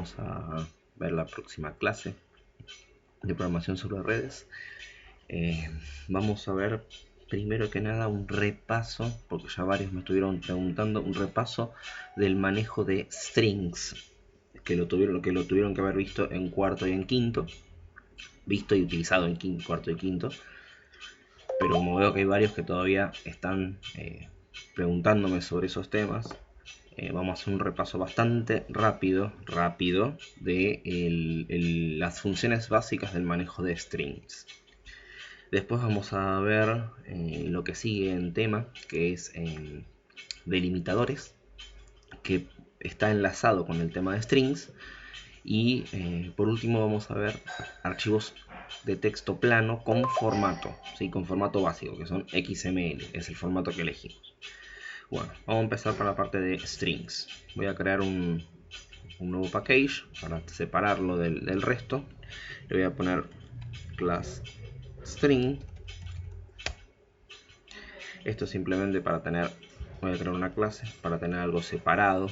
vamos a ver la próxima clase de programación sobre redes. Vamos a ver primero que nada un repaso, porque ya varios me estuvieron preguntando, un repaso del manejo de strings, que lo tuvieron que haber visto en cuarto y en quinto, visto y utilizado en cuarto y quinto, pero como veo que hay varios que todavía están preguntándome sobre esos temas, vamos a hacer un repaso bastante rápido de las funciones básicas del manejo de strings. Después vamos a ver lo que sigue en tema, que es delimitadores, que está enlazado con el tema de strings. Y por último vamos a ver archivos de texto plano con formato, ¿sí? Con formato básico, que son XML, es el formato que elegimos. Bueno, vamos a empezar por la parte de strings. Voy a crear un nuevo package para separarlo del resto. Le voy a poner class string. Esto es simplemente para tener, voy a crear una clase para tener algo separado,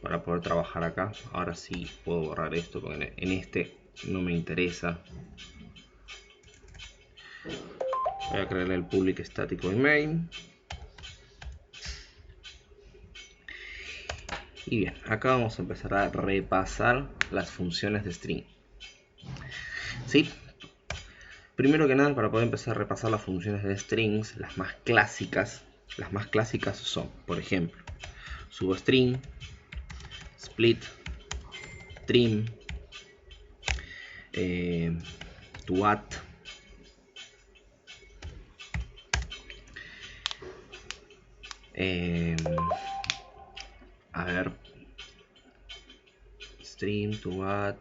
para poder trabajar acá. Ahora sí puedo borrar esto porque en este no me interesa. Voy a crear el public estático de main. Y bien, acá vamos a empezar a repasar las funciones de string. ¿Sí? Primero que nada, para poder empezar a repasar las funciones de strings, las más clásicas son, por ejemplo, substring, split, trim, toadd, a ver, stream, toadd,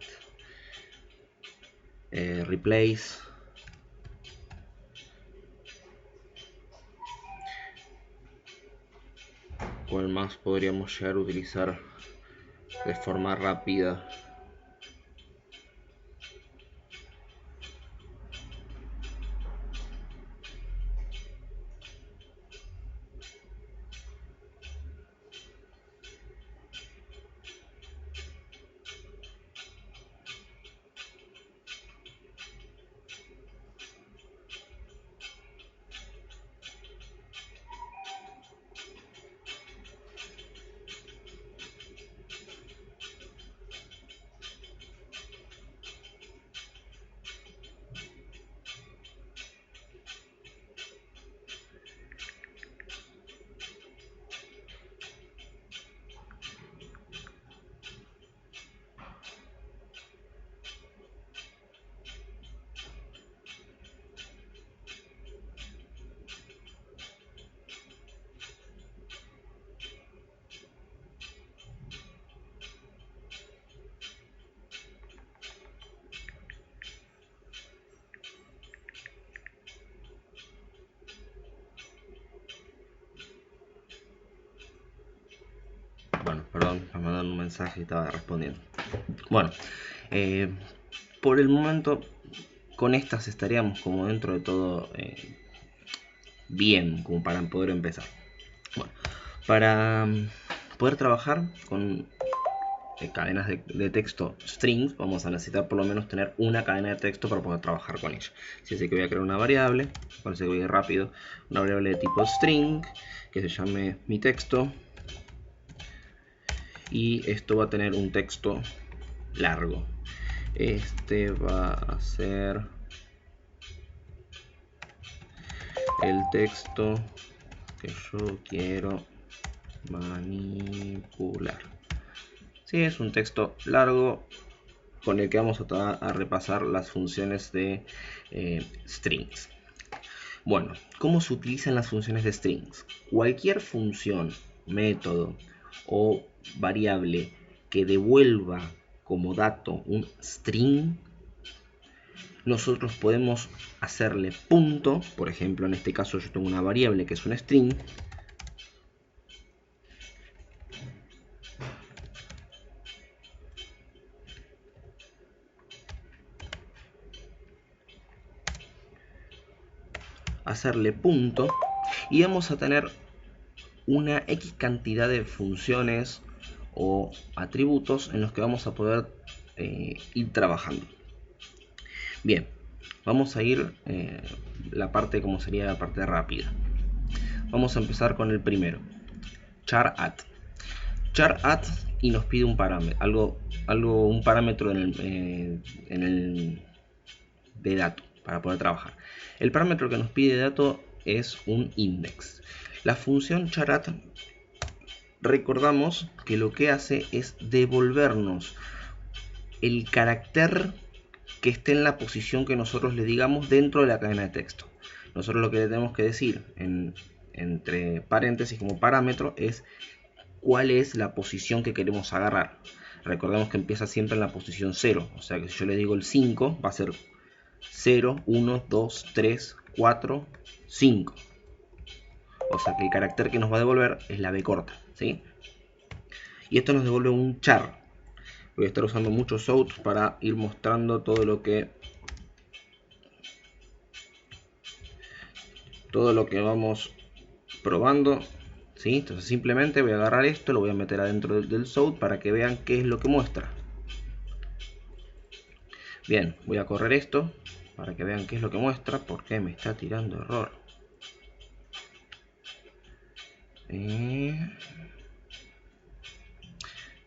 replace, ¿cuál más podríamos llegar a utilizar de forma rápida? Bueno, perdón, me mandaron un mensaje y estaba respondiendo. Bueno, por el momento con estas estaríamos como dentro de todo bien, como para poder empezar. Bueno, para poder trabajar con cadenas de texto strings, vamos a necesitar por lo menos tener una cadena de texto para poder trabajar con ella. Así que voy a crear una variable, parece que voy rápido, una variable de tipo string que se llame mi texto, y esto va a tener un texto largo. Este va a ser el texto que yo quiero manipular. Sí, es un texto largo con el que vamos a repasar las funciones de strings. Bueno, ¿cómo se utilizan las funciones de strings? Cualquier función, método o variable que devuelva como dato un string, nosotros podemos hacerle punto. Por ejemplo, en este caso yo tengo una variable que es un string, hacerle punto, y vamos a tener una X cantidad de funciones o atributos en los que vamos a poder ir trabajando. Bien, vamos a ir la parte como sería la parte rápida. Vamos a empezar con el primero, char at. Char at y nos pide un parámetro, un parámetro de dato para poder trabajar. El parámetro que nos pide de dato es un index. La función charat, recordamos que lo que hace es devolvernos el carácter que esté en la posición que nosotros le digamos dentro de la cadena de texto. Nosotros lo que le tenemos que decir entre paréntesis como parámetro es cuál es la posición que queremos agarrar. Recordemos que empieza siempre en la posición 0, o sea que si yo le digo el 5 va a ser 0, 1, 2, 3, 4, 5. O sea que el carácter que nos va a devolver es la B corta, ¿sí? Y esto nos devuelve un char. Voy a estar usando muchos outs para ir mostrando todo lo que vamos probando, ¿sí? Entonces simplemente voy a agarrar esto, lo voy a meter adentro del south para que vean qué es lo que muestra. Bien, voy a correr esto para que vean qué es lo que muestra, porque me está tirando error.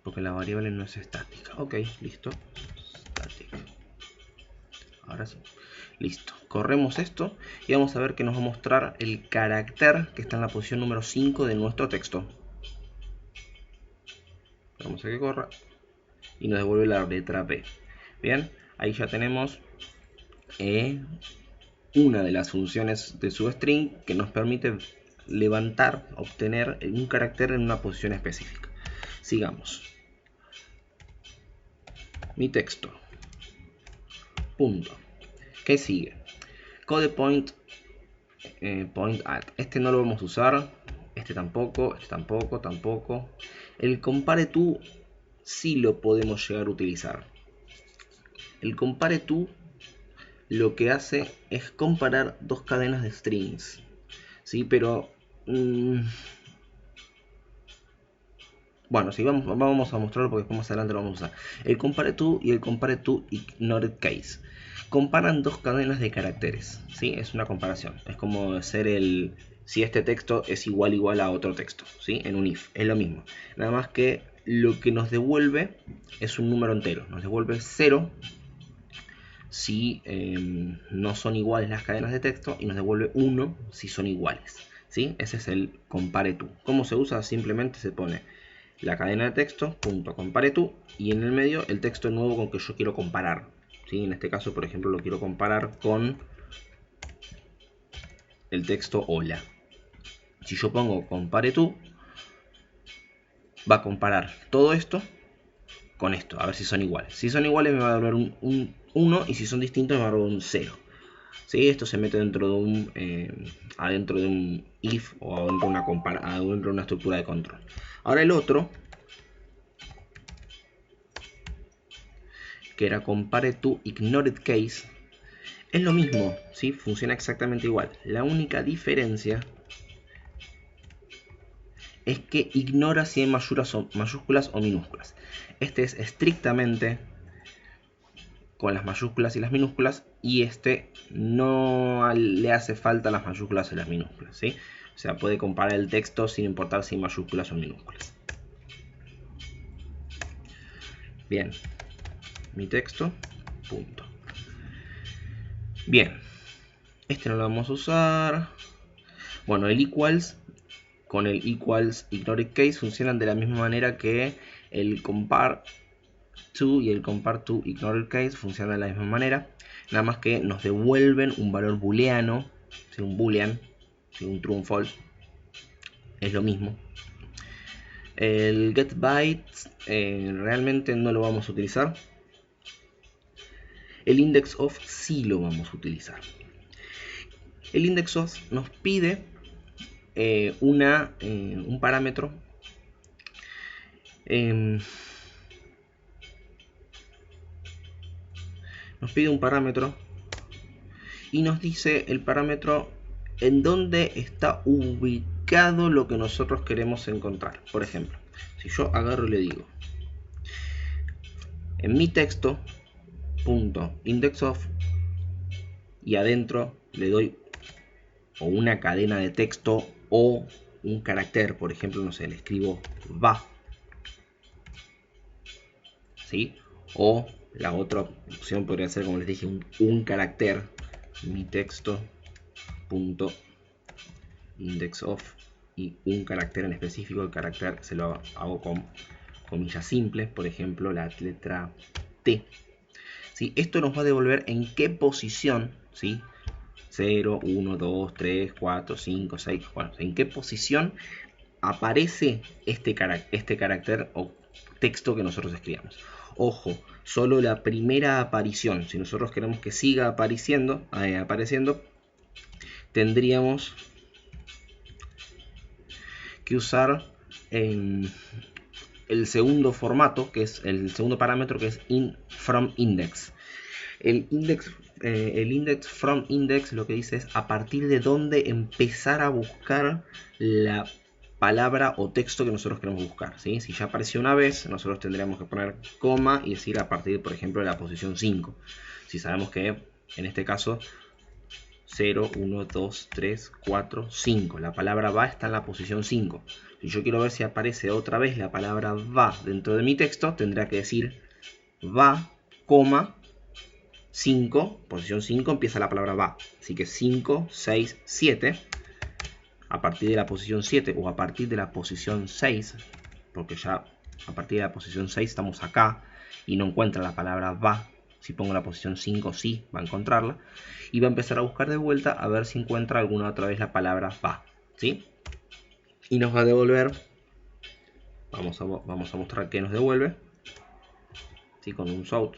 Porque la variable no es estática. Ok, listo. Estática. Ahora sí. Listo. Corremos esto y vamos a ver que nos va a mostrar el carácter que está en la posición número 5 de nuestro texto. Vamos a que corra. Y nos devuelve la letra B. Bien, ahí ya tenemos una de las funciones de substring que nos permite levantar, obtener un carácter en una posición específica. Sigamos. Mi texto. Punto. ¿Qué sigue? Code point, point at. Este no lo vamos a usar. Este tampoco. Este tampoco. Tampoco. El compare to sí lo podemos llegar a utilizar. El compare to lo que hace es comparar dos cadenas de strings. Sí, pero bueno, sí, vamos a mostrarlo porque después más adelante lo vamos a usar. El compare to y el compare to ignored case comparan dos cadenas de caracteres, ¿sí? Es una comparación. Es como hacer si este texto es igual a otro texto, ¿sí? En un if, es lo mismo. Nada más que lo que nos devuelve es un número entero. Nos devuelve 0 si no son iguales las cadenas de texto y nos devuelve 1 si son iguales, ¿sí? Ese es el compare to. ¿Cómo se usa? Simplemente se pone la cadena de texto, punto compare to, y en el medio el texto nuevo con que yo quiero comparar, ¿sí? En este caso, por ejemplo, lo quiero comparar con el texto hola. Si yo pongo compare to, va a comparar todo esto con esto, a ver si son iguales. Si son iguales me va a dar un 1 y si son distintos me va a dar un 0. ¿Sí? Esto se mete dentro adentro de un if o adentro de una estructura de control. Ahora el otro, que era compare to ignored case, es lo mismo, ¿sí? Funciona exactamente igual. La única diferencia es que ignora si hay mayúsculas o minúsculas. Este es estrictamente con las mayúsculas y las minúsculas, y este no le hace falta las mayúsculas y las minúsculas, ¿sí? O sea, puede comparar el texto sin importar si hay mayúsculas o minúsculas. Bien, mi texto, punto. Bien, este no lo vamos a usar. Bueno, el equals con el equals ignored case funcionan de la misma manera que el compare to y el compare to ignored case funcionan de la misma manera, nada más que nos devuelven un valor booleano, ¿sí? Un boolean, ¿sí? Un true o false, es lo mismo. El getBytes realmente no lo vamos a utilizar. El index of sí lo vamos a utilizar. El index of nos pide un parámetro y nos dice el parámetro en dónde está ubicado lo que nosotros queremos encontrar. Por ejemplo, si yo agarro y le digo, en mi texto, punto indexOf, y adentro le doy o una cadena de texto o un carácter, por ejemplo, no sé, le escribo va, ¿sí? O la otra opción podría ser, como les dije, un carácter, mi texto punto indexOf, y un carácter en específico. El carácter se lo hago con comillas simples, por ejemplo la letra T, ¿sí? Esto nos va a devolver en qué posición, ¿sí? 0, 1, 2, 3, 4, 5, 6, bueno, en qué posición aparece este carácter o texto que nosotros escribamos. Ojo, solo la primera aparición. Si nosotros queremos que siga apareciendo, tendríamos que usar el segundo formato, que es el segundo parámetro, que es from index. El index from index lo que dice es a partir de dónde empezar a buscar la palabra o texto que nosotros queremos buscar, ¿sí? Si ya apareció una vez, nosotros tendríamos que poner coma y decir a partir, por ejemplo, de la posición 5. Si sabemos que en este caso 0, 1, 2, 3, 4, 5. La palabra va está en la posición 5. Si yo quiero ver si aparece otra vez la palabra va dentro de mi texto, tendría que decir va, coma, 5, posición 5 empieza la palabra va. Así que 5, 6, 7. A partir de la posición 7 o a partir de la posición 6, porque ya a partir de la posición 6 estamos acá y no encuentra la palabra va. Si pongo la posición 5 sí va a encontrarla y va a empezar a buscar de vuelta a ver si encuentra alguna otra vez la palabra va, ¿sí? Y nos va a devolver, vamos a mostrar que nos devuelve, ¿sí? Con un sort.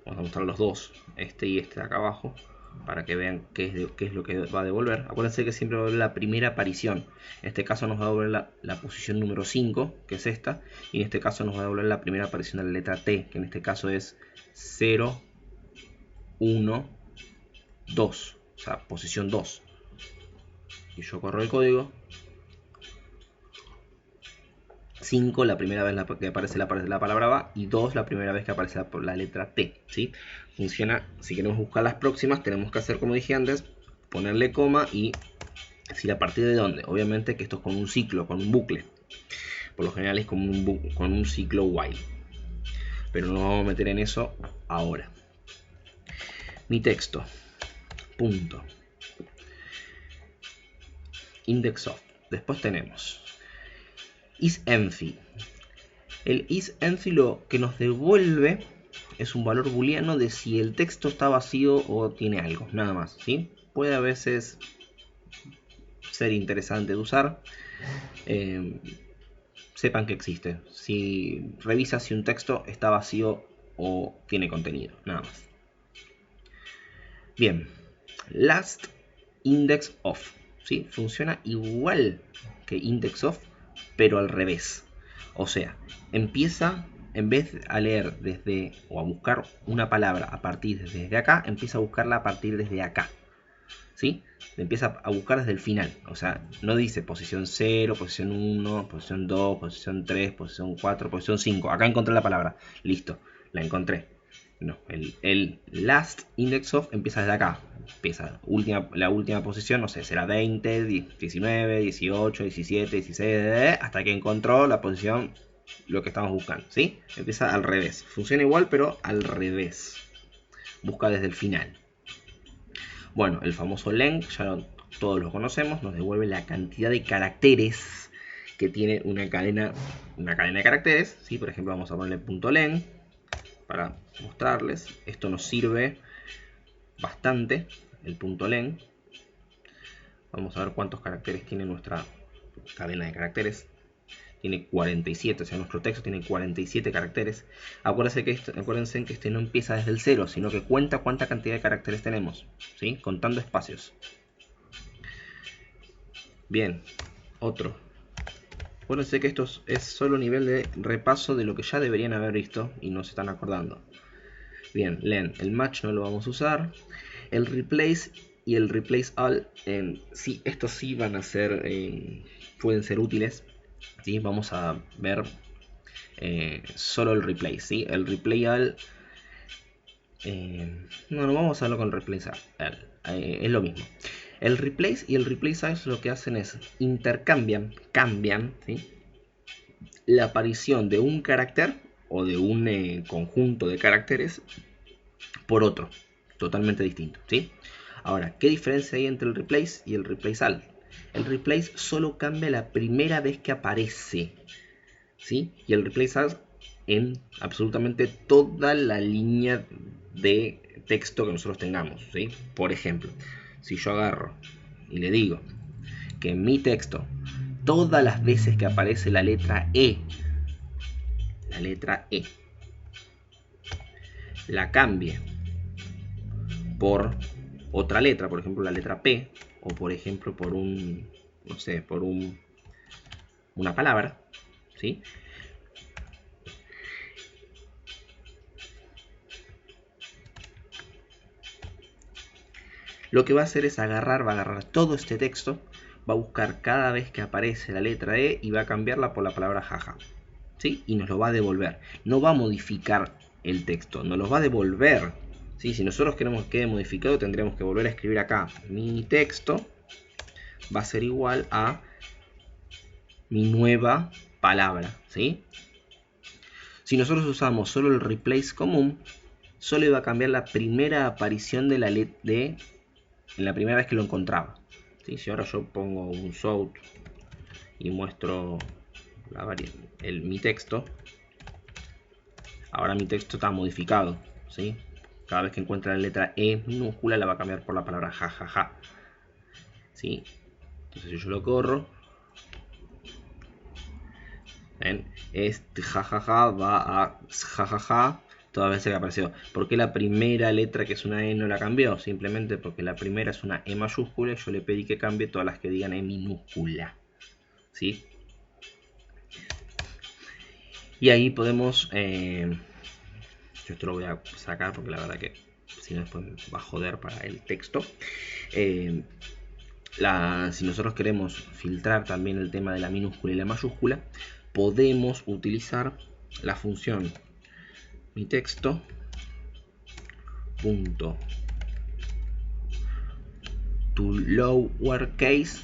Vamos a mostrar los dos, este y este de acá abajo, para que vean qué es lo que va a devolver. Acuérdense que siempre va a devolver la primera aparición. En este caso nos va a devolver la posición número 5, que es esta. Y en este caso nos va a devolver la primera aparición de la letra T, que en este caso es 0, 1, 2. O sea, posición 2. Y yo corro el código. 5 la primera vez que aparece la palabra va, y 2 la primera vez que aparece la letra T, ¿sí? Funciona, si queremos buscar las próximas tenemos que hacer como dije antes, ponerle coma y decir a partir de dónde. Obviamente que esto es con un ciclo, con un bucle. Por lo general es con un ciclo while. Pero no nos vamos a meter en eso ahora. Mi texto, punto indexOf. Después tenemos isEmpty. El isEmpty lo que nos devuelve es un valor booleano de si el texto está vacío o tiene algo, nada más, ¿sí? Puede a veces ser interesante de usar. Sepan que existe. Si revisa si un texto está vacío o tiene contenido, nada más. Bien, last index of, ¿sí? Funciona igual que indexOf, pero al revés. O sea, empieza, en vez de a leer desde o a buscar una palabra a partir desde acá, empieza a buscarla a partir desde acá, ¿sí? Empieza a buscar desde el final. O sea, no dice posición 0, posición 1, posición 2, posición 3, posición 4, posición 5. Acá encontré la palabra. Listo, la encontré. No, el last index of empieza desde acá. Empieza la última posición, no sé, será 20, 19, 18, 17, 16, hasta que encontró la posición, lo que estamos buscando, ¿sí? Empieza al revés. Funciona igual, pero al revés. Busca desde el final. Bueno, el famoso len, ya todos lo conocemos, nos devuelve la cantidad de caracteres que tiene una cadena de caracteres, ¿sí? Por ejemplo, vamos a ponerle punto len para mostrarles. Esto nos sirve bastante, el punto len. Vamos a ver cuántos caracteres tiene nuestra cadena de caracteres. Tiene 47, o sea, nuestro texto tiene 47 caracteres. Acuérdense que este no empieza desde el 0, sino que cuenta cuánta cantidad de caracteres tenemos, ¿sí? Contando espacios. Bien, otro. Acuérdense que esto es solo nivel de repaso de lo que ya deberían haber visto y no se están acordando. Bien, len, el match no lo vamos a usar. El replace y el replace all, sí, estos sí van a ser, pueden ser útiles. ¿Sí? Vamos a ver solo el replace. ¿Sí? El replace all, no vamos a hablar con el replace all, es lo mismo. El replace y el replace all lo que hacen es cambian, ¿sí? La aparición de un carácter o de un conjunto de caracteres por otro, totalmente distinto, ¿sí? Ahora, ¿qué diferencia hay entre el replace y el replace all? El replace solo cambia la primera vez que aparece, ¿sí? Y el replace all en absolutamente toda la línea de texto que nosotros tengamos, ¿sí? Por ejemplo, si yo agarro y le digo que en mi texto, todas las veces que aparece la letra E, la cambie por otra letra, por ejemplo la letra P, o por ejemplo por no sé, por una palabra, ¿sí? Lo que va a hacer es va a agarrar todo este texto, va a buscar cada vez que aparece la letra E y va a cambiarla por la palabra jaja, ¿sí? Y nos lo va a devolver. No va a modificar el texto, nos lo va a devolver, ¿sí? Si nosotros queremos que quede modificado, tendríamos que volver a escribir acá mi texto va a ser igual a mi nueva palabra, ¿sí? Si nosotros usamos solo el replace común, solo iba a cambiar la primera aparición de la letra en la primera vez que lo encontraba, ¿sí? Si ahora yo pongo un south y muestro mi texto, ahora mi texto está modificado, ¿sí? Cada vez que encuentra la letra E minúscula la va a cambiar por la palabra jajaja, ¿sí? Entonces si yo lo corro, ¿ven? Este jajaja va a jajaja todas las veces que apareció. ¿Por qué la primera letra que es una E no la cambió? Simplemente porque la primera es una E mayúscula y yo le pedí que cambie todas las que digan E minúscula, ¿sí? Y ahí podemos... yo esto lo voy a sacar porque la verdad que si no después va a joder para el texto. Si nosotros queremos filtrar también el tema de la minúscula y la mayúscula, podemos utilizar la función mi texto punto to lowercase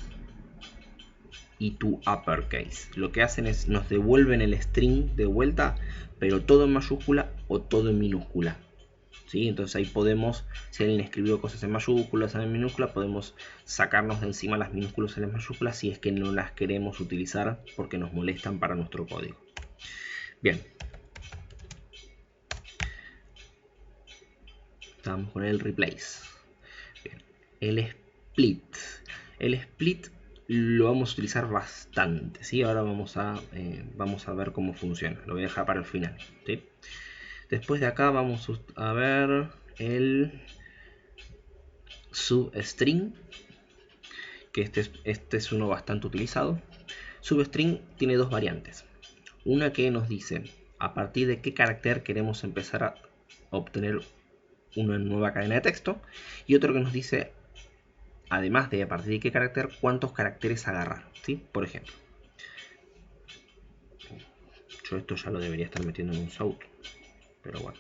y to uppercase. Lo que hacen es nos devuelven el string de vuelta, pero todo en mayúscula o todo en minúscula, ¿sí? Entonces ahí podemos, si alguien escribió cosas en mayúsculas o en minúsculas, podemos sacarnos de encima las minúsculas y las mayúsculas si es que no las queremos utilizar porque nos molestan para nuestro código. Bien. Estamos con el replace. Bien. El split. El split lo vamos a utilizar bastante, ¿sí? Ahora vamos a ver cómo funciona. Lo voy a dejar para el final, ¿sí? Después de acá vamos a ver el substring, que este es uno bastante utilizado. Substring tiene dos variantes. Una que nos dice a partir de qué carácter queremos empezar a obtener una nueva cadena de texto, y otro que nos dice, además de a partir de qué carácter, cuántos caracteres agarrar, ¿sí? Por ejemplo, yo esto ya lo debería estar metiendo en un south, pero bueno,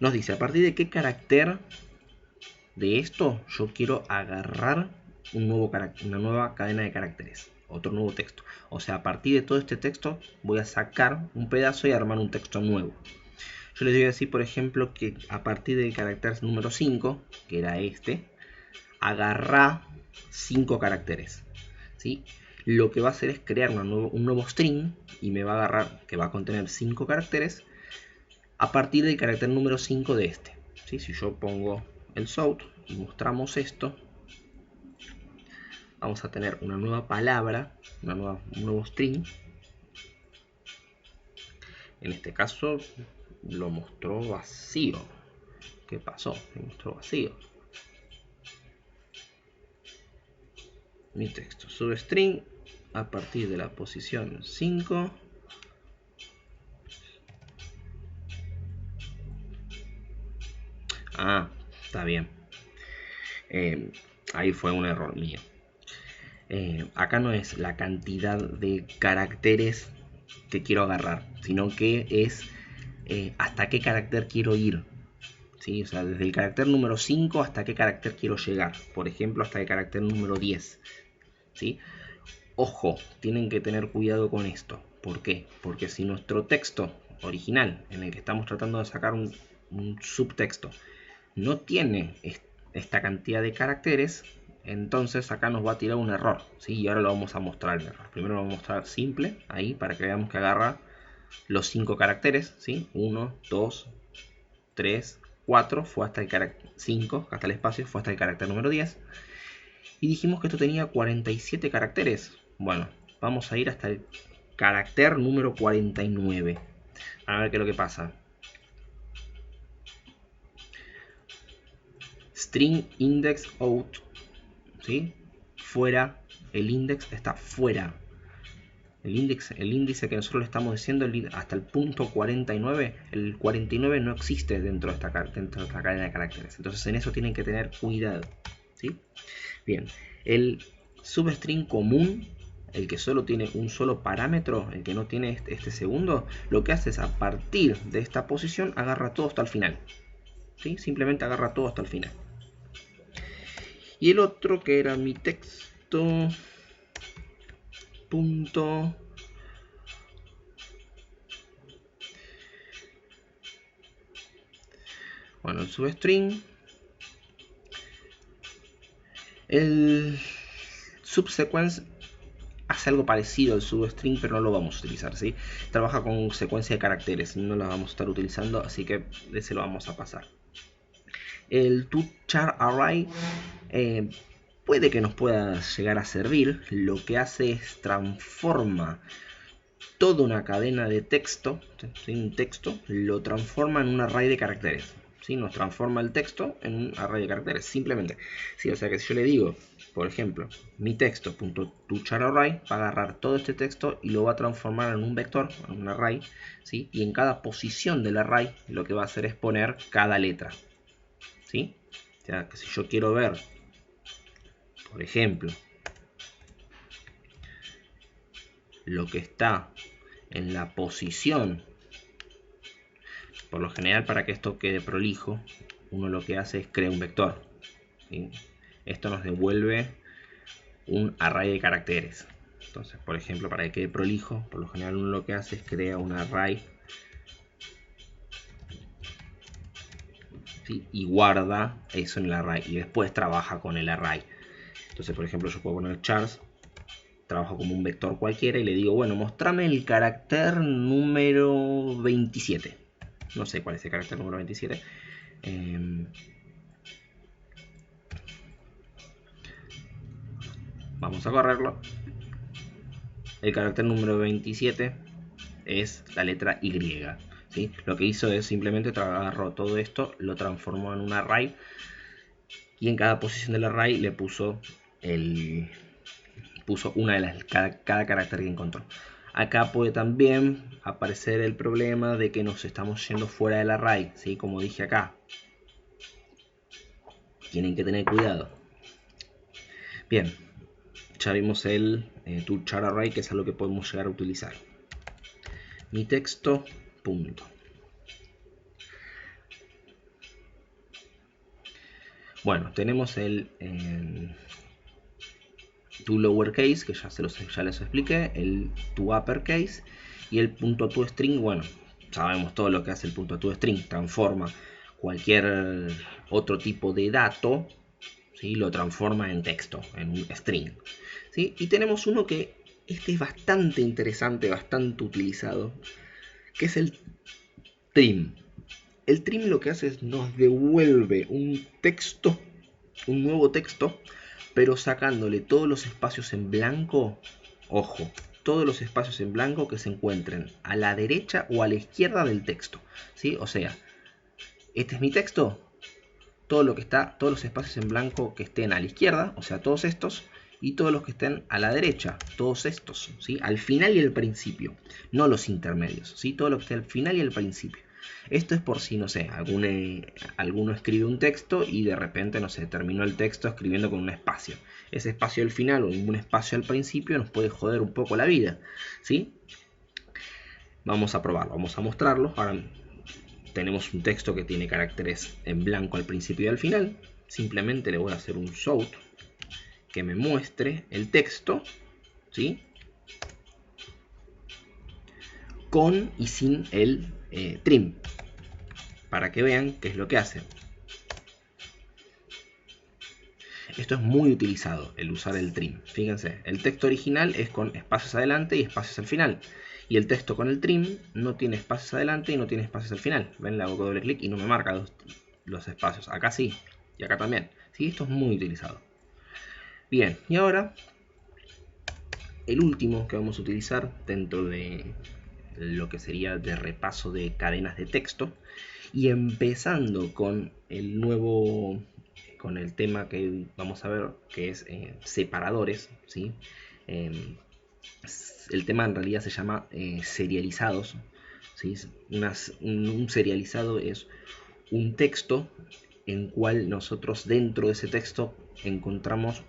nos dice a partir de qué carácter de esto yo quiero agarrar una nueva cadena de caracteres, otro nuevo texto. O sea, a partir de todo este texto voy a sacar un pedazo y armar un texto nuevo. Yo les voy a decir, por ejemplo, que a partir del carácter número 5, que era este, agarrá 5 caracteres, ¿sí? Lo que va a hacer es crear un nuevo string y me va a agarrar, que va a contener 5 caracteres a partir del carácter número 5 de este, ¿sí? Si yo pongo el south y mostramos esto, vamos a tener una nueva palabra, un nuevo string. En este caso lo mostró vacío. ¿Qué pasó? Me mostró vacío. Mi texto substring a partir de la posición 5. Ah, está bien. Ahí fue un error mío. Acá no es la cantidad de caracteres que quiero agarrar, sino que es hasta qué carácter quiero ir. ¿Sí? O sea, desde el carácter número 5 hasta qué carácter quiero llegar. Por ejemplo, hasta el carácter número 10. ¿Sí? Ojo, tienen que tener cuidado con esto. ¿Por qué? Porque si nuestro texto original, en el que estamos tratando de sacar un subtexto, no tiene esta cantidad de caracteres, entonces acá nos va a tirar un error, ¿sí? Y ahora lo vamos a mostrar el error. Primero lo vamos a mostrar simple, ahí, para que veamos que agarra los 5 caracteres, ¿sí? 1, 2, 3, 4, fue hasta el carácter 5, hasta el espacio, fue hasta el carácter número 10. Y dijimos que esto tenía 47 caracteres. Bueno, vamos a ir hasta el carácter número 49. A ver qué es lo que pasa. String index out, ¿sí? Fuera, el index está fuera. El índice que nosotros le estamos diciendo hasta el punto 49, el 49 no existe dentro de esta cadena de caracteres. Entonces en eso tienen que tener cuidado, ¿sí? Bien, el substring común, el que solo tiene un solo parámetro, el que no tiene este segundo, lo que hace es a partir de esta posición agarra todo hasta el final, ¿sí? Simplemente agarra todo hasta el final. Y el otro, que era mi texto punto bueno, el substring, el subsequence hace algo parecido al substring, pero no lo vamos a utilizar, ¿sí? Trabaja con secuencia de caracteres, no la vamos a estar utilizando, así que de ese lo vamos a pasar. El toCharArray puede que nos pueda llegar a servir. Lo que hace es transforma toda una cadena de texto, ¿sí? Un texto, lo transforma en un array de caracteres, ¿sí? Nos transforma el texto en un array de caracteres, simplemente, ¿sí? O sea que si yo le digo, por ejemplo, mi texto.toCharArray va a agarrar todo este texto y lo va a transformar en un vector, en un array, ¿sí? Y en cada posición del array lo que va a hacer es poner cada letra, ¿sí? O sea que si yo quiero ver, por ejemplo, lo que está en la posición, por lo general, para que esto quede prolijo, uno lo que hace es crear un vector, ¿sí? Esto nos devuelve un array de caracteres. Entonces, por ejemplo, para que quede prolijo, por lo general uno lo que hace es crear un array, ¿sí? Y guarda eso en el array y después trabaja con el array. Entonces, por ejemplo, yo puedo poner chars, trabajo como un vector cualquiera y le digo, bueno, mostrame el carácter número 27. No sé cuál es el carácter número 27. Vamos a correrlo. El carácter número 27 es la letra Y, ¿sí? Lo que hizo es simplemente agarró todo esto, lo transformó en un array y en cada posición del array le puso una de las cada carácter que encontró. Acá puede también aparecer el problema de que nos estamos yendo fuera del array, ¿sí? Como dije acá. Tienen que tener cuidado. Bien, ya vimos el toCharArray, que es algo que podemos llegar a utilizar. Mi texto, punto. Bueno, tenemos el toLowerCase, que ya les expliqué, el toUpperCase y el .toString. Bueno, sabemos todo lo que hace el .toString, transforma cualquier otro tipo de dato, ¿sí? Lo transforma en texto, en un string, ¿sí? Y tenemos uno que este es bastante interesante, bastante utilizado, que es el trim. El trim lo que hace es nos devuelve un texto, un nuevo texto, pero sacándole todos los espacios en blanco. Ojo, todos los espacios en blanco que se encuentren a la derecha o a la izquierda del texto, ¿sí? O sea, este es mi texto, todos los espacios en blanco que estén a la izquierda, o sea, todos estos, y todos los que estén a la derecha, todos estos, ¿sí? Al final y al principio, no los intermedios, ¿sí? Todo lo que esté al final y al principio. Esto es por si, no sé, alguno escribe un texto y de repente, no sé, terminó el texto escribiendo con un espacio. Ese espacio al final o ningún espacio al principio nos puede joder un poco la vida, ¿sí? Vamos a probarlo, vamos a mostrarlo. Ahora tenemos un texto que tiene caracteres en blanco al principio y al final. Simplemente le voy a hacer un shout que me muestre el texto, ¿sí? Con y sin el trim, para que vean qué es lo que hace. Esto es muy utilizado, el usar el trim. Fíjense, el texto original es con espacios adelante y espacios al final. Y el texto con el trim no tiene espacios adelante y no tiene espacios al final. Ven, le hago doble clic y no me marca los espacios. Acá sí, y acá también. ¿Sí? Esto es muy utilizado. Bien, y ahora el último que vamos a utilizar dentro de lo que sería de repaso de cadenas de texto, y empezando con con el tema que vamos a ver, que es separadores, ¿sí? El tema en realidad se llama serializados, ¿sí? Un serializado es un texto en cual nosotros dentro de ese texto encontramos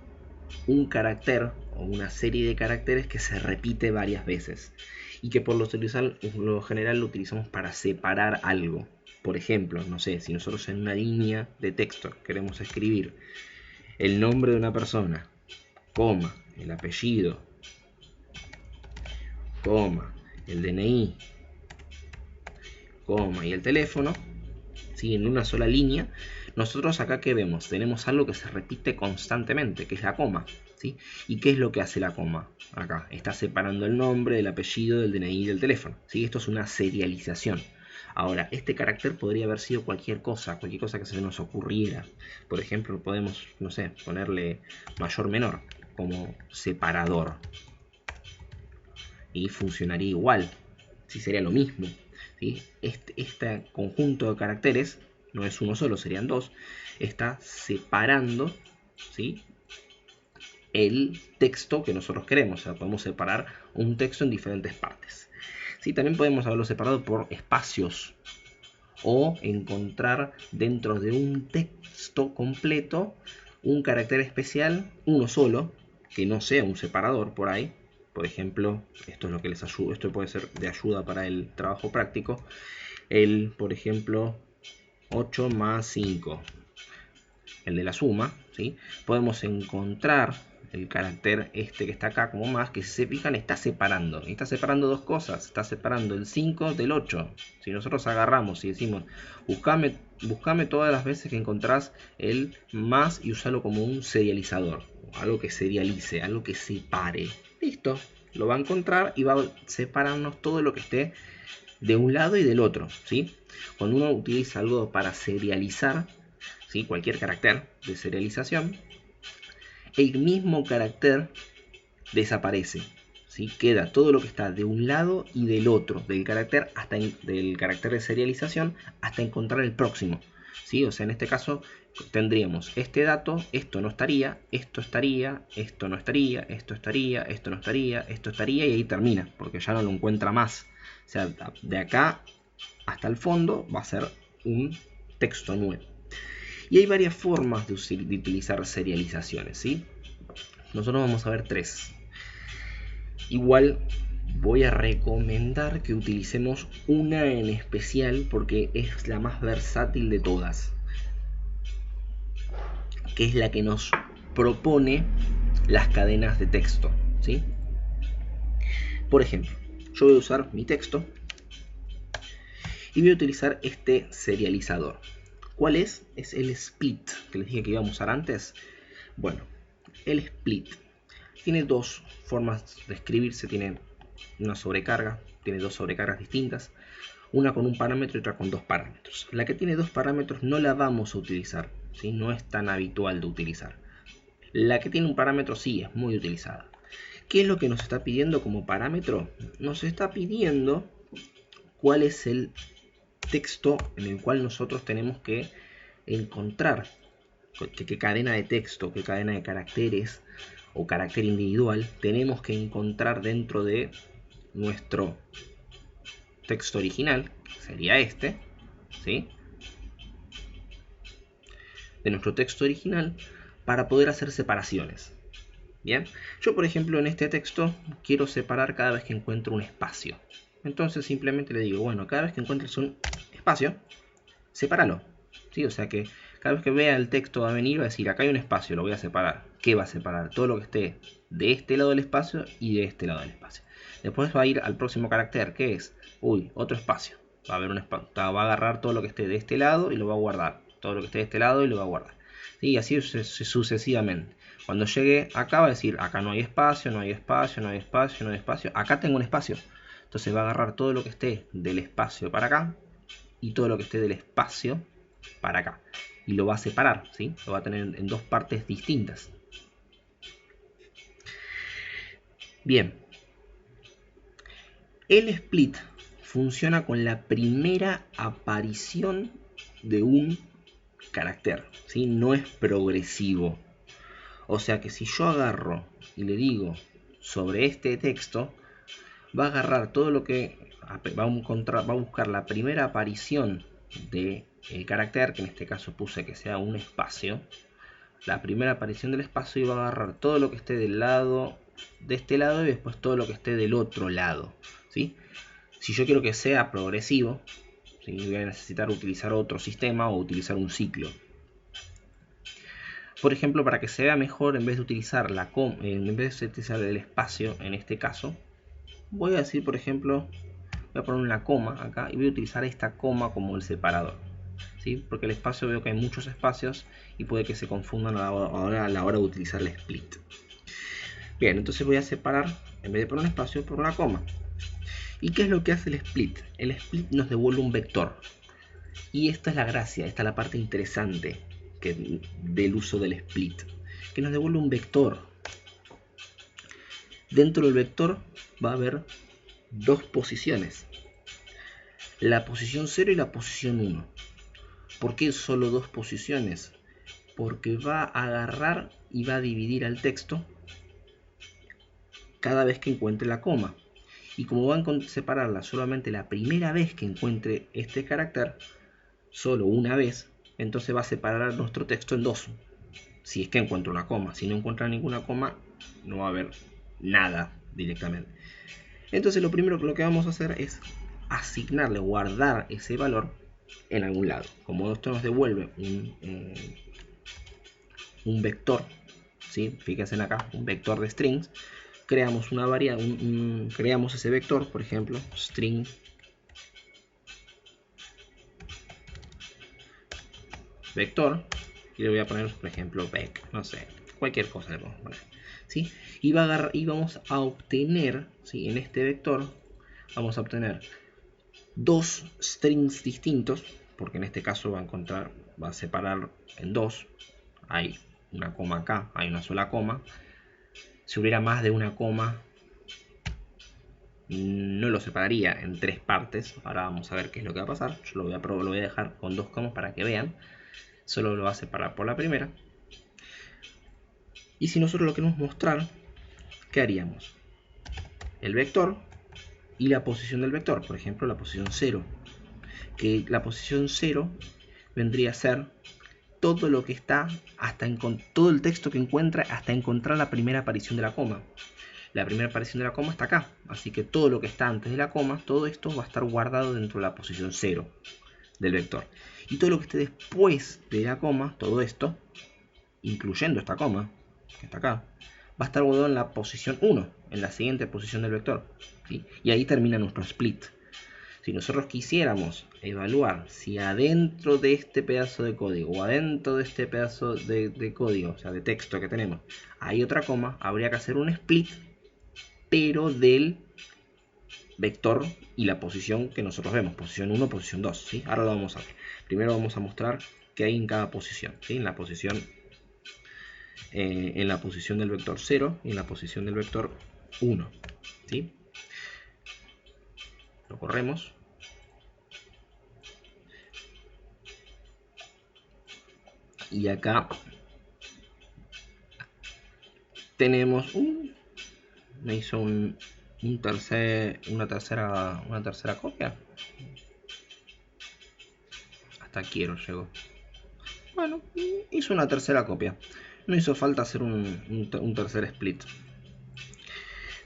un carácter o una serie de caracteres que se repite varias veces y que por lo general lo utilizamos para separar algo. Por ejemplo, no sé, si nosotros en una línea de texto queremos escribir el nombre de una persona, coma, el apellido, coma, el DNI, coma y el teléfono, ¿sí? En una sola línea, nosotros acá ¿qué vemos? Tenemos algo que se repite constantemente, que es la coma, ¿sí? ¿Y qué es lo que hace la coma? Acá está separando el nombre, el apellido, del DNI y del teléfono, ¿sí? Esto es una serialización. Ahora, este carácter podría haber sido cualquier cosa que se nos ocurriera. Por ejemplo, podemos, no sé, ponerle mayor menor como separador. Y funcionaría igual, ¿sí? Sería lo mismo, ¿sí? Este conjunto de caracteres, no es uno solo, serían dos, está separando, ¿sí? El texto que nosotros queremos. O sea, podemos separar un texto en diferentes partes. ¿Sí? También podemos haberlo separado por espacios o encontrar dentro de un texto completo un carácter especial, uno solo, que no sea un separador por ahí. Por ejemplo, esto es lo que les ayuda, esto puede ser de ayuda para el trabajo práctico. Por ejemplo, 8 más 5, el de la suma, ¿sí? Podemos encontrar el carácter este que está acá como más, que si se fijan está separando dos cosas, está separando el 5 del 8. Si nosotros agarramos y decimos buscame todas las veces que encontrás el más y usarlo como un serializador, algo que serialice, algo que separe, listo, lo va a encontrar y va a separarnos todo lo que esté de un lado y del otro, ¿sí? Cuando uno utiliza algo para serializar, ¿sí? Cualquier carácter de serialización, el mismo carácter desaparece, ¿sí? Queda todo lo que está de un lado y del otro del carácter del carácter de serialización hasta encontrar el próximo, ¿sí? O sea, en este caso tendríamos este dato, esto no estaría, esto estaría, esto no estaría, esto estaría, esto no estaría, esto estaría, y ahí termina, porque ya no lo encuentra más. O sea, de acá hasta el fondo va a ser un texto nuevo. Y hay varias formas de utilizar serializaciones, ¿sí? Nosotros vamos a ver tres. Igual voy a recomendar que utilicemos una en especial porque es la más versátil de todas, que es la que nos propone las cadenas de texto, ¿sí? Por ejemplo, yo voy a usar mi texto y voy a utilizar este serializador. ¿Cuál es? Es el split, que les dije que íbamos a usar antes. Bueno, el split tiene dos formas de escribirse, tiene una sobrecarga, tiene dos sobrecargas distintas, una con un parámetro y otra con dos parámetros. La que tiene dos parámetros no la vamos a utilizar, ¿sí? No es tan habitual de utilizar. La que tiene un parámetro sí es muy utilizada. ¿Qué es lo que nos está pidiendo como parámetro? Nos está pidiendo cuál es el texto en el cual nosotros tenemos que encontrar qué cadena de texto, qué cadena de caracteres o carácter individual tenemos que encontrar dentro de nuestro texto original, que sería este, ¿sí? De nuestro texto original, para poder hacer separaciones. Bien, yo por ejemplo en este texto quiero separar cada vez que encuentro un espacio. Entonces simplemente le digo, bueno, cada vez que encuentres un espacio, sepáralo. ¿Sí? O sea que cada vez que vea el texto va a venir, va a decir, acá hay un espacio, lo voy a separar. ¿Qué va a separar? Todo lo que esté de este lado del espacio y de este lado del espacio. Después va a ir al próximo carácter, que es, uy, otro espacio. Va a haber un espacio, va a agarrar todo lo que esté de este lado y lo va a guardar. Todo lo que esté de este lado y lo va a guardar. Y así sucesivamente. Cuando llegue acá va a decir, acá no hay espacio, no hay espacio, no hay espacio, no hay espacio. Acá tengo un espacio. Entonces va a agarrar todo lo que esté del espacio para acá y todo lo que esté del espacio para acá. Y lo va a separar, ¿sí? Lo va a tener en dos partes distintas. Bien. El split funciona con la primera aparición de un carácter, ¿sí? No es progresivo. O sea que si yo agarro y le digo sobre este texto, va a agarrar todo lo que va a buscar la primera aparición del carácter, que en este caso puse que sea un espacio, la primera aparición del espacio, y va a agarrar todo lo que esté del lado de este lado y después todo lo que esté del otro lado, ¿sí? Si yo quiero que sea progresivo, ¿sí? Voy a necesitar utilizar otro sistema o utilizar un ciclo. Por ejemplo, para que se vea mejor, en vez de utilizar el espacio en este caso, voy a decir, por ejemplo, voy a poner una coma acá y voy a utilizar esta coma como el separador, ¿sí? Porque el espacio, veo que hay muchos espacios y puede que se confundan a la hora de utilizar el split. Bien, entonces voy a separar, en vez de por un espacio, por una coma. ¿Y qué es lo que hace el split? El split nos devuelve un vector. Y esta es la gracia, esta es la parte interesante del uso del split, que nos devuelve un vector. Dentro del vector va a haber dos posiciones, la posición 0 y la posición 1. ¿Por qué solo dos posiciones? Porque va a agarrar y va a dividir al texto cada vez que encuentre la coma. Y como van a separarla solamente la primera vez que encuentre este carácter, solo una vez, entonces va a separar nuestro texto en dos. Si es que encuentra una coma. Si no encuentra ninguna coma, no va a haber nada directamente. Entonces lo primero que vamos a hacer es asignarle, guardar ese valor en algún lado. Como esto nos devuelve un vector, ¿sí? Fíjense acá, un vector de strings, creamos una variable, creamos ese vector, por ejemplo, string vector, y le voy a poner, por ejemplo, vec, no sé, cualquier cosa le podemos poner, ¿sí? Y vamos a obtener, ¿sí? En este vector vamos a obtener dos strings distintos, porque en este caso va a separar en dos. Hay una coma acá, hay una sola coma. Si hubiera más de una coma, no lo separaría en tres partes. Ahora vamos a ver qué es lo que va a pasar. Yo lo voy a dejar con dos comas para que vean. Solo lo va a separar por la primera. Y si nosotros lo queremos mostrar, ¿qué haríamos? El vector y la posición del vector, por ejemplo la posición 0, que la posición 0 vendría a ser todo lo que está todo el texto que encuentra hasta encontrar la primera aparición de la coma. La primera aparición de la coma está acá, así que todo lo que está antes de la coma, todo esto va a estar guardado dentro de la posición 0 del vector. Y todo lo que esté después de la coma, todo esto, incluyendo esta coma, que está acá, va a estar guardado en la posición 1, en la siguiente posición del vector, ¿sí? Y ahí termina nuestro split. Si nosotros quisiéramos evaluar si adentro de este pedazo de código o adentro de este pedazo de código, o sea, de texto que tenemos, hay otra coma, habría que hacer un split, pero del vector y la posición que nosotros vemos, posición 1, posición 2, ¿sí? Ahora lo vamos a ver. Primero vamos a mostrar qué hay en cada posición, ¿sí? En la posición del vector 0 y en la posición del vector 1, ¿sí? Lo corremos. Y acá tenemos me hizo un una tercera copia. Hasta quiero llegó. Bueno, hizo una tercera copia. No hizo falta hacer un tercer split.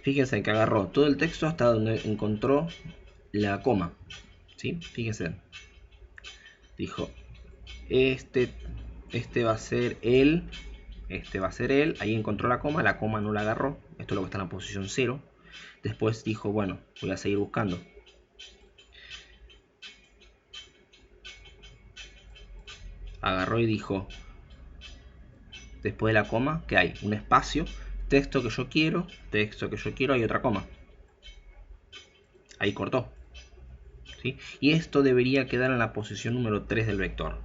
Fíjense que agarró todo el texto hasta donde encontró la coma. ¿Sí? Fíjense. Dijo, este va a ser él. Este va a ser él. Ahí encontró la coma no la agarró. Esto es lo que está en la posición 0. Después dijo, bueno, voy a seguir buscando. Agarró y dijo, después de la coma, ¿qué hay? Un espacio, texto que yo quiero, hay otra coma. Ahí cortó. ¿Sí? Y esto debería quedar en la posición número 3 del vector.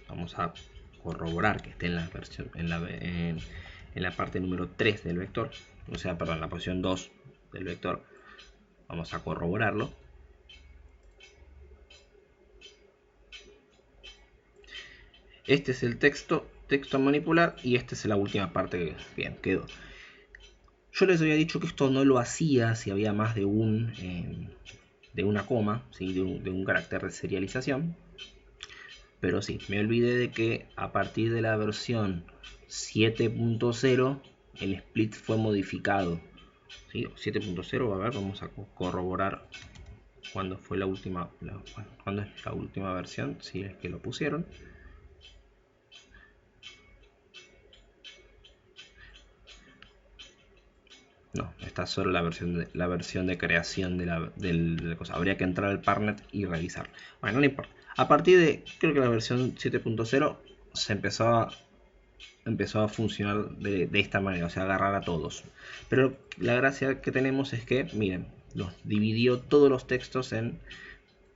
Vamos a corroborar que esté en la versión, en la parte número 3 del vector. O sea, perdón, la posición 2 del vector. Vamos a corroborarlo. Este es el texto a manipular y esta es la última parte que bien quedó. Yo les había dicho que esto no lo hacía si había más de una coma, ¿sí? de un carácter de serialización. Pero sí, me olvidé de que a partir de la versión 7.0 el split fue modificado. ¿Sí? 7.0, a ver, vamos a corroborar cuándo fue la última, cuándo es la última versión, si es que lo pusieron. No, está solo la versión de creación de la cosa. Habría que entrar al Parnet y revisar. Bueno, no importa. A partir de, creo que la versión 7.0 se empezó a funcionar de esta manera, o sea, agarrar a todos. Pero la gracia que tenemos es que, miren, nos dividió todos los textos en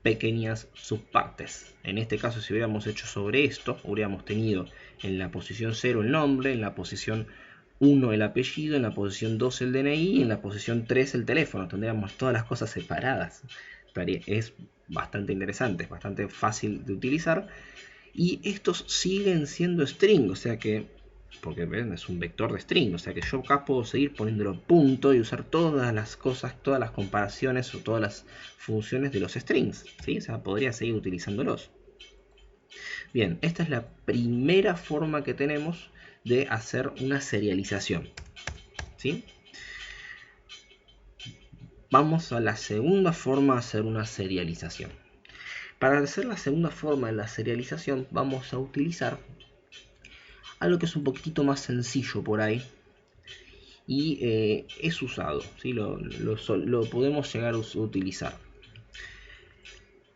pequeñas subpartes. En este caso, si hubiéramos hecho sobre esto, hubiéramos tenido en la posición 0 el nombre, en la posición 1 el apellido, en la posición 2 el DNI y en la posición 3 el teléfono. Tendríamos todas las cosas separadas. Es bastante interesante, es bastante fácil de utilizar. Y estos siguen siendo string, o sea que, porque ¿ven? Es un vector de string, o sea que yo acá puedo seguir poniéndolo punto y usar todas las cosas, todas las comparaciones o todas las funciones de los strings, ¿sí? O sea, podría seguir utilizándolos. Bien, esta es la primera forma que tenemos de hacer una serialización, ¿sí? Vamos a la segunda forma de hacer una serialización. Para hacer la segunda forma de la serialización vamos a utilizar algo que es un poquitito más sencillo por ahí y es usado, ¿sí? lo podemos llegar a utilizar.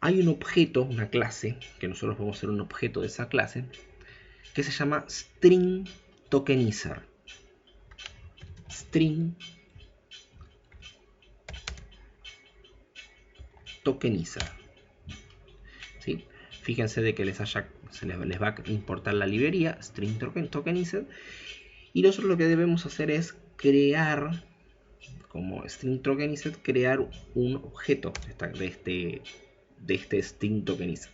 Hay un objeto, una clase, que nosotros vamos a hacer un objeto de esa clase, que se llama string tokenizer. String tokenizer. ¿Sí? Fíjense de que les va a importar la librería string tokenizer. Y nosotros lo que debemos hacer es crear, como string tokenizer, crear un objeto de este string tokenizer.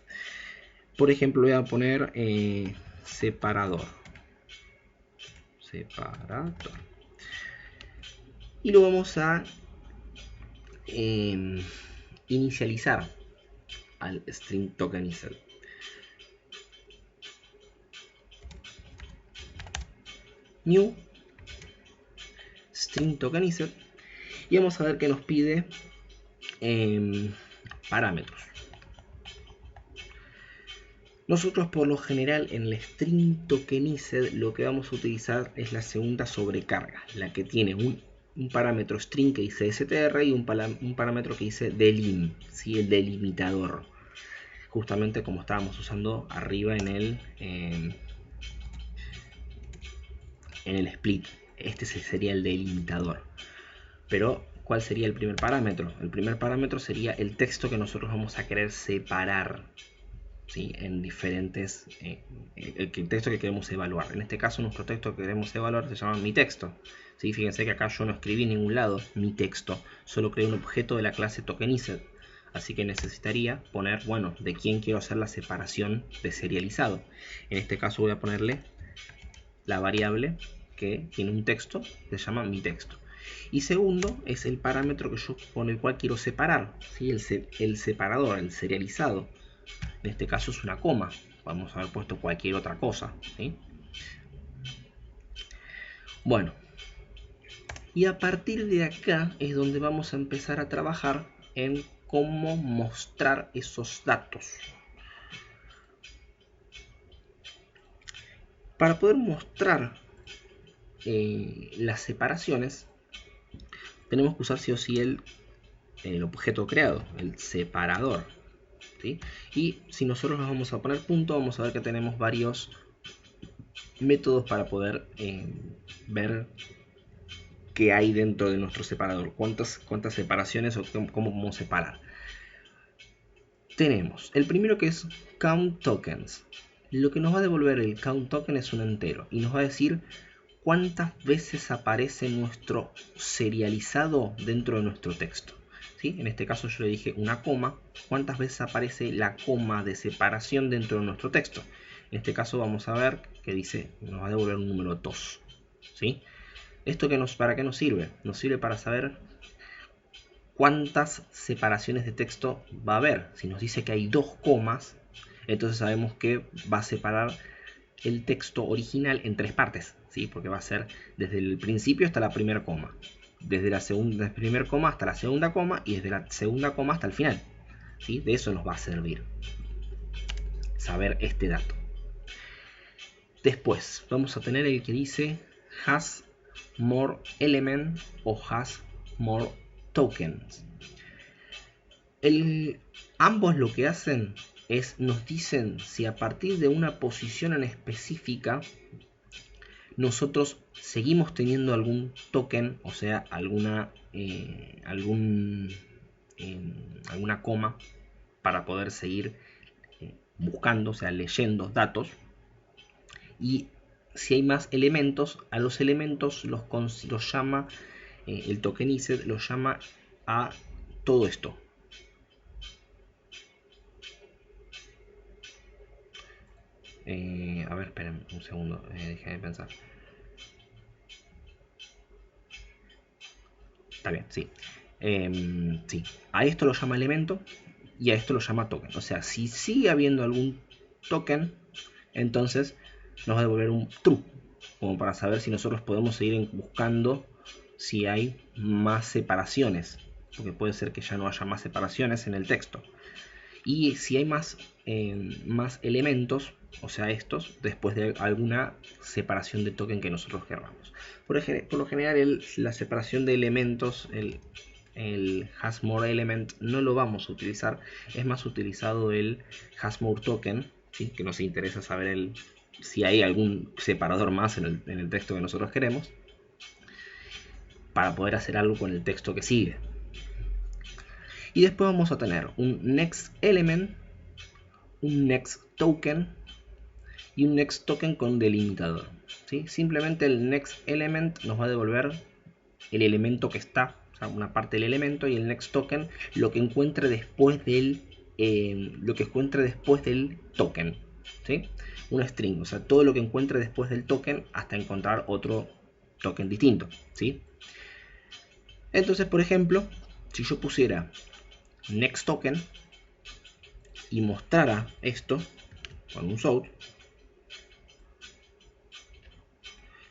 Por ejemplo, voy a poner separador. Y lo vamos a inicializar al string tokenizer. New string tokenizer y vamos a ver que nos pide parámetros. Nosotros por lo general en el string tokenizer lo que vamos a utilizar es la segunda sobrecarga, la que tiene un parámetro string que dice str y un parámetro que dice delim, ¿sí? El delimitador, justamente como estábamos usando arriba en el split. Este sería el delimitador. Pero, ¿cuál sería el primer parámetro? El primer parámetro sería el texto que nosotros vamos a querer separar, ¿sí? En diferentes... el texto que queremos evaluar. En este caso, nuestro texto que queremos evaluar se llama mi texto. ¿Sí? Fíjense que acá yo no escribí en ningún lado mi texto. Solo creé un objeto de la clase tokenizer. Así que necesitaría poner, bueno, de quién quiero hacer la separación de serializado. En este caso voy a ponerle la variable que tiene un texto, se llama mi texto. Y segundo es el parámetro que yo, con el cual quiero separar, ¿sí? El separador, el serializado. En este caso es una coma. Podemos haber puesto cualquier otra cosa, ¿sí? Bueno, y a partir de acá es donde vamos a empezar a trabajar en cómo mostrar esos datos. Para poder mostrar las separaciones, tenemos que usar sí o sí el objeto creado, el separador, ¿sí? Y si nosotros nos vamos a poner punto, vamos a ver que tenemos varios métodos para poder ver qué hay dentro de nuestro separador, cuántas separaciones o cómo vamos a separar. Tenemos el primero, que es count tokens. Lo que nos va a devolver el count token es un entero y nos va a decir cuántas veces aparece nuestro serializado dentro de nuestro texto, ¿sí? En este caso yo le dije una coma, cuántas veces aparece la coma de separación dentro de nuestro texto. En este caso vamos a ver que dice, nos va a devolver un número 2, ¿sí? ¿Esto para qué nos sirve? Nos sirve para saber cuántas separaciones de texto va a haber. Si nos dice que hay 2 comas, entonces sabemos que va a separar el texto original en 3 partes, ¿sí? Porque va a ser desde el principio hasta la primera coma, desde la primera coma hasta la segunda coma y desde la segunda coma hasta el final, ¿sí? De eso nos va a servir saber este dato. Después vamos a tener el que dice has more element o has more tokens. Ambos lo que hacen es nos dicen si a partir de una posición en específica nosotros seguimos teniendo algún token, o sea, alguna coma para poder seguir buscando, o sea, leyendo datos. Y si hay más elementos, a los elementos los llama, el tokenized los llama a todo esto. A ver, esperen un segundo, déjenme pensar. Está bien, sí. Sí. A esto lo llama elemento y a esto lo llama token. O sea, si sigue habiendo algún token, entonces nos va a devolver un true, como para saber si nosotros podemos seguir buscando si hay más separaciones, porque puede ser que ya no haya más separaciones en el texto. Y si hay más elementos, o sea estos, después de alguna separación de token que nosotros queramos. Por lo general la separación de elementos, el has more element, no lo vamos a utilizar. Es más utilizado el has more token, ¿sí? Que nos interesa saber si hay algún separador más en el texto que nosotros queremos, para poder hacer algo con el texto que sigue. Y después vamos a tener un next element, un next token y un next token con delimitador, ¿sí? Simplemente el next element nos va a devolver el elemento que está, o sea, una parte del elemento, y el next token lo que encuentre después del token, ¿sí? Una string, o sea, todo lo que encuentre después del token hasta encontrar otro token distinto, ¿sí? Entonces, por ejemplo, si yo pusiera next token y mostrara esto con un show,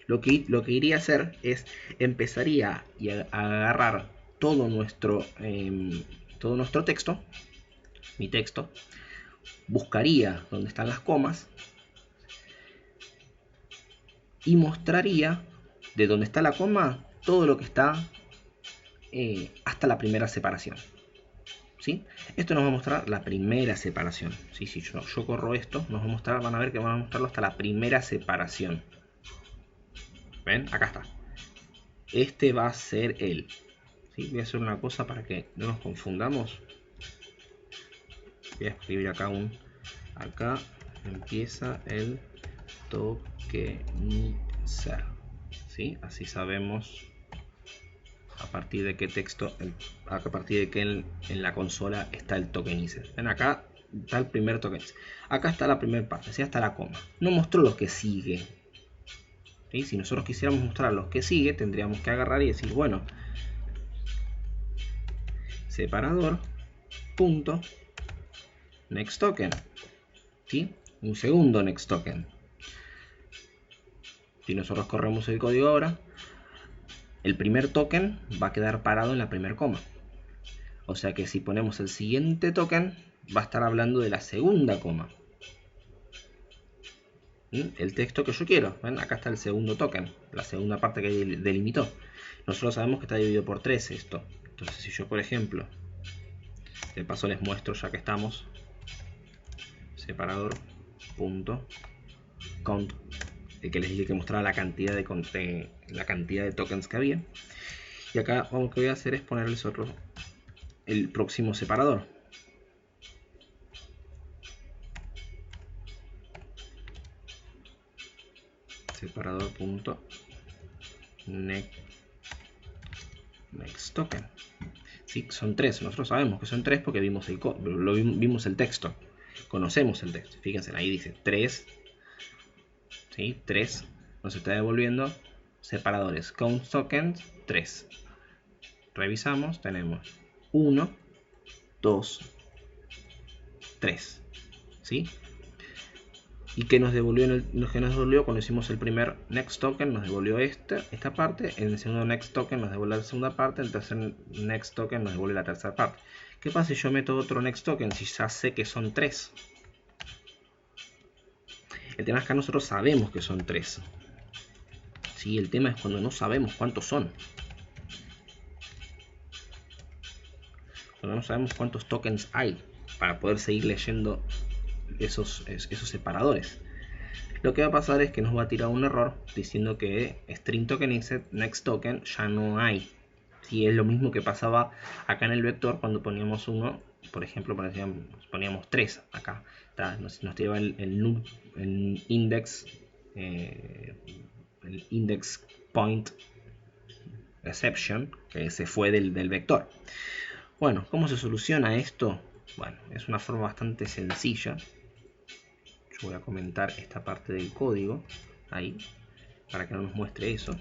lo que iría a hacer es empezaría a agarrar todo nuestro texto, mi texto, buscaría donde están las comas y mostraría de donde está la coma todo lo que está hasta la primera separación, ¿sí? Esto nos va a mostrar la primera separación, ¿sí? Si yo corro esto, nos va a mostrar, van a ver que van a mostrarlo hasta la primera separación. ¿Ven? Acá está. Este va a ser él, ¿sí? Voy a hacer una cosa para que no nos confundamos. Voy a escribir acá acá empieza el tokenizar, ¿sí? Así sabemos a partir de qué texto, a partir de qué en la consola está el tokenizer. Ven, acá está el primer tokenizer. Acá está la primera parte, ¿sí? Hasta la coma. No mostró lo que sigue. ¿sí? Si nosotros quisiéramos mostrar los que sigue, tendríamos que agarrar y decir, bueno, separador punto next token, ¿sí? Un segundo next token. Si nosotros corremos el código ahora, el primer token va a quedar parado en la primera coma. O sea que si ponemos el siguiente token, va a estar hablando de la segunda coma. El texto que yo quiero. ¿Ven? Acá está el segundo token, la segunda parte que delimitó. Nosotros sabemos que está dividido por 3 esto. Entonces si yo, por ejemplo, de paso les muestro ya que estamos, separador punto count, el que les dije que mostraba la cantidad de tokens que había. Y acá lo que voy a hacer es ponerles el próximo separador. Separador punto next token. ¿Sí? Son 3. Nosotros sabemos que son 3 porque vimos el texto. Conocemos el texto. Fíjense, ahí dice 3. ¿Sí? 3. Nos está devolviendo separadores count tokens 3. Revisamos, tenemos 1, 2, 3. ¿Sí? ¿Y qué nos devolvió? Cuando hicimos el primer next token, nos devolvió esta parte. En el segundo next token nos devuelve la segunda parte. En el tercer next token nos devuelve la tercera parte. ¿Qué pasa si yo meto otro next token? Si ya sé que son 3. El tema es que nosotros sabemos que son 3. ¿Sí? El tema es cuando no sabemos cuántos son. Cuando no sabemos cuántos tokens hay para poder seguir leyendo esos separadores. Lo que va a pasar es que nos va a tirar un error diciendo que string tokenized next token ya no hay. Sí, es lo mismo que pasaba acá en el vector cuando poníamos 1, por ejemplo, poníamos 3 acá. Nos tiraba el index point exception, que se fue del vector. Bueno, ¿cómo se soluciona esto? Bueno, es una forma bastante sencilla. Yo voy a comentar esta parte del código ahí para que no nos muestre eso.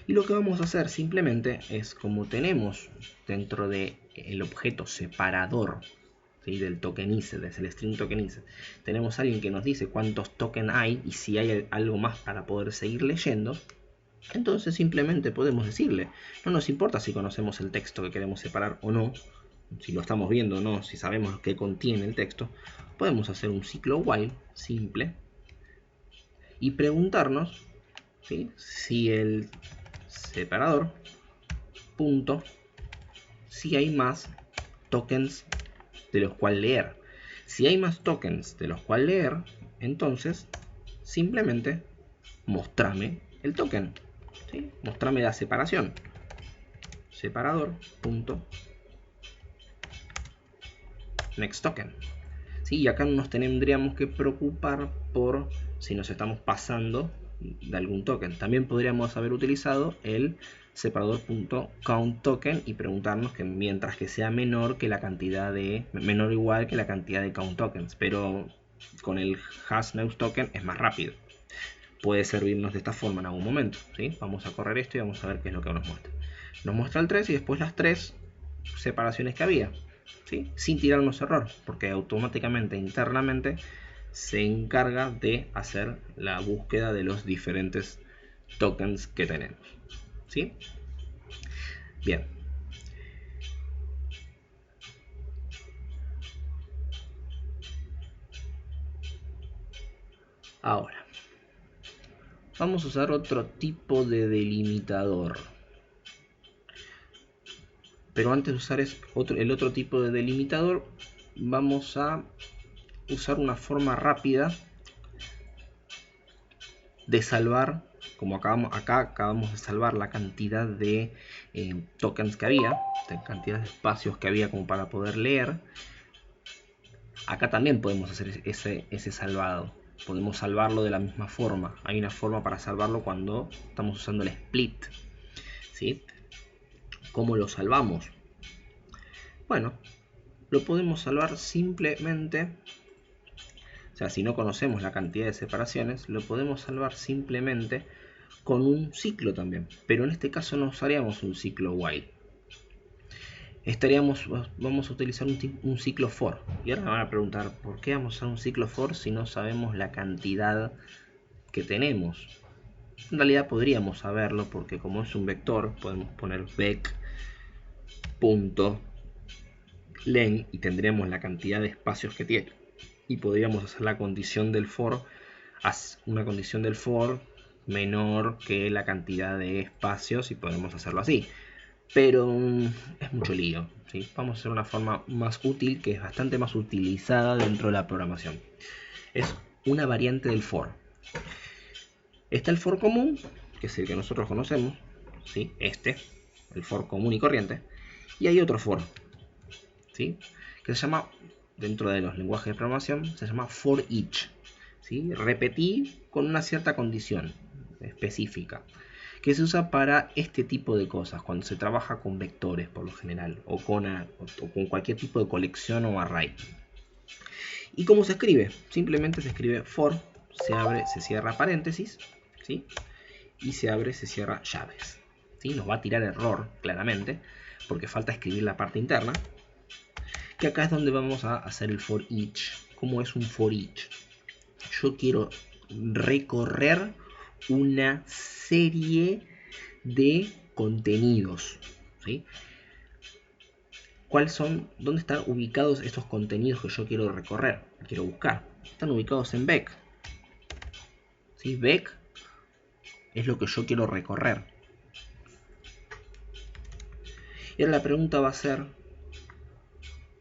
Y lo que vamos a hacer simplemente es, como tenemos dentro del objeto separador, ¿sí? Del tokenized, es el string tokenized, tenemos a alguien que nos dice cuántos tokens hay y si hay algo más para poder seguir leyendo. Entonces simplemente podemos decirle, no nos importa si conocemos el texto que queremos separar o no, si lo estamos viendo o no, si sabemos qué contiene el texto, podemos hacer un ciclo while simple y preguntarnos, ¿sí? Si el separador punto si hay más tokens de los cuales leer. Si hay más tokens de los cuales leer, entonces simplemente mostrame el token, ¿sí? Mostrame la separación. Separador punto next token. ¿Sí? Y acá no nos tendríamos que preocupar por si nos estamos pasando de algún token. También podríamos haber utilizado el separador.count token y preguntarnos que mientras que sea menor o igual que la cantidad de count tokens, pero con el hash next token es más rápido. Puede servirnos de esta forma en algún momento, ¿sí? Vamos a correr esto y vamos a ver qué es lo que nos muestra. Nos muestra el 3 y después las 3 separaciones que había, ¿sí? Sin tirarnos error, porque automáticamente internamente se encarga de hacer la búsqueda de los diferentes tokens que tenemos, ¿sí? Bien. Ahora, vamos a usar otro tipo de delimitador. Pero antes de usar el otro tipo de delimitador, vamos a usar una forma rápida de salvar, como acá acabamos de salvar la cantidad de tokens que había, la cantidad de espacios que había como para poder leer. Acá también podemos hacer ese salvado. Podemos salvarlo de la misma forma. Hay una forma para salvarlo cuando estamos usando el split, ¿sí? ¿Cómo lo salvamos? Bueno, lo podemos salvar simplemente, o sea, si no conocemos la cantidad de separaciones, lo podemos salvar simplemente con un ciclo también, pero en este caso no usaríamos un ciclo while. Vamos a utilizar un ciclo for. Y ahora me van a preguntar, ¿por qué vamos a usar un ciclo for si no sabemos la cantidad que tenemos? En realidad podríamos saberlo porque como es un vector, podemos poner vec.len y tendríamos la cantidad de espacios que tiene. Y podríamos hacer la condición del for, una condición del for menor que la cantidad de espacios y podemos hacerlo así. Pero es mucho lío, ¿sí? Vamos a hacer una forma más útil que es bastante más utilizada dentro de la programación. Es una variante del for. Está el for común, que es el que nosotros conocemos, ¿sí? El for común y corriente. Y hay otro for, ¿sí? Que se llama, dentro de los lenguajes de programación, se llama for each, ¿sí? Repetí con una cierta condición específica, que se usa para este tipo de cosas, cuando se trabaja con vectores por lo general, o con cualquier tipo de colección o array. ¿Y cómo se escribe? Simplemente se escribe for, se abre, se cierra paréntesis, ¿sí? Y se abre, se cierra llaves, ¿sí? Nos va a tirar error, claramente, porque falta escribir la parte interna, que acá es donde vamos a hacer el for each. ¿Cómo es un for each? Yo quiero recorrer una serie de contenidos, ¿sí? ¿Dónde están ubicados estos contenidos que yo quiero recorrer, quiero buscar? Están ubicados en vec, ¿sí? Vec es lo que yo quiero recorrer. Y ahora la pregunta va a ser,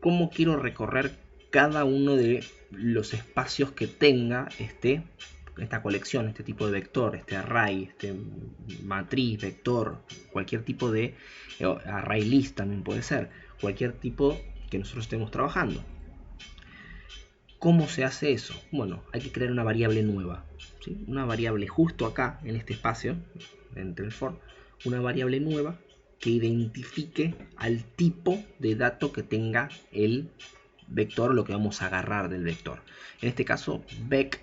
¿cómo quiero recorrer cada uno de los espacios que tenga esta colección, este tipo de vector, este array, matriz, vector, cualquier tipo de array list también puede ser, cualquier tipo que nosotros estemos trabajando? ¿Cómo se hace eso? Bueno, hay que crear una variable nueva, ¿sí? Una variable justo acá, en este espacio, entre el for, una variable nueva que identifique al tipo de dato que tenga el vector, lo que vamos a agarrar del vector. En este caso, vec,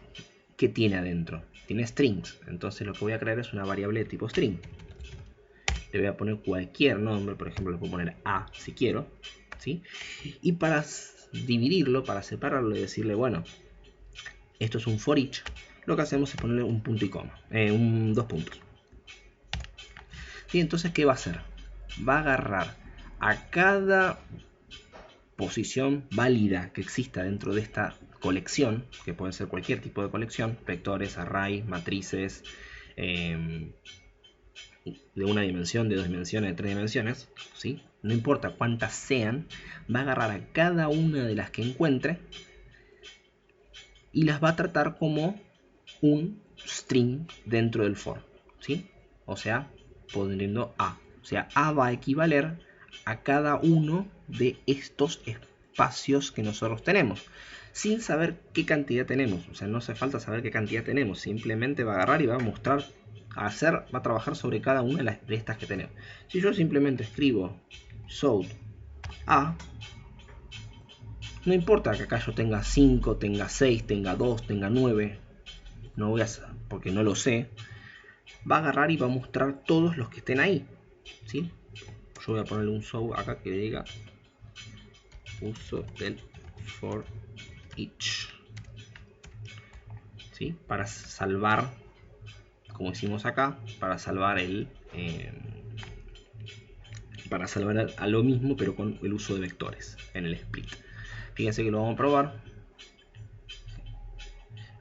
¿qué tiene adentro? Tiene strings, entonces lo que voy a crear es una variable de tipo string. Le voy a poner cualquier nombre, por ejemplo le puedo poner a si quiero, ¿sí? Y para dividirlo, para separarlo y decirle, bueno, esto es un for each, lo que hacemos es ponerle un punto y coma, dos puntos. ¿Sí? Entonces, ¿qué va a hacer? Va a agarrar a cada posición válida que exista dentro de esta colección, que puede ser cualquier tipo de colección, vectores, arrays, matrices, de una dimensión, de dos dimensiones, de tres dimensiones, ¿sí? No importa cuántas sean, va a agarrar a cada una de las que encuentre y las va a tratar como un string dentro del for, ¿sí? O sea, poniendo a. O sea, a va a equivaler a cada uno de estos espacios que nosotros tenemos, sin saber qué cantidad tenemos. O sea, no hace falta saber qué cantidad tenemos, simplemente va a agarrar y va a mostrar, va a trabajar sobre cada una de estas que tenemos. Si yo simplemente escribo south a, no importa que acá yo tenga 5, tenga 6, tenga 2, tenga 9, no voy a hacer, porque no lo sé, va a agarrar y va a mostrar todos los que estén ahí, ¿sí? Yo voy a ponerle un show acá que le diga uso del for each, ¿sí? Para salvar, como hicimos acá, para salvar a lo mismo, pero con el uso de vectores en el split. Fíjense que lo vamos a probar.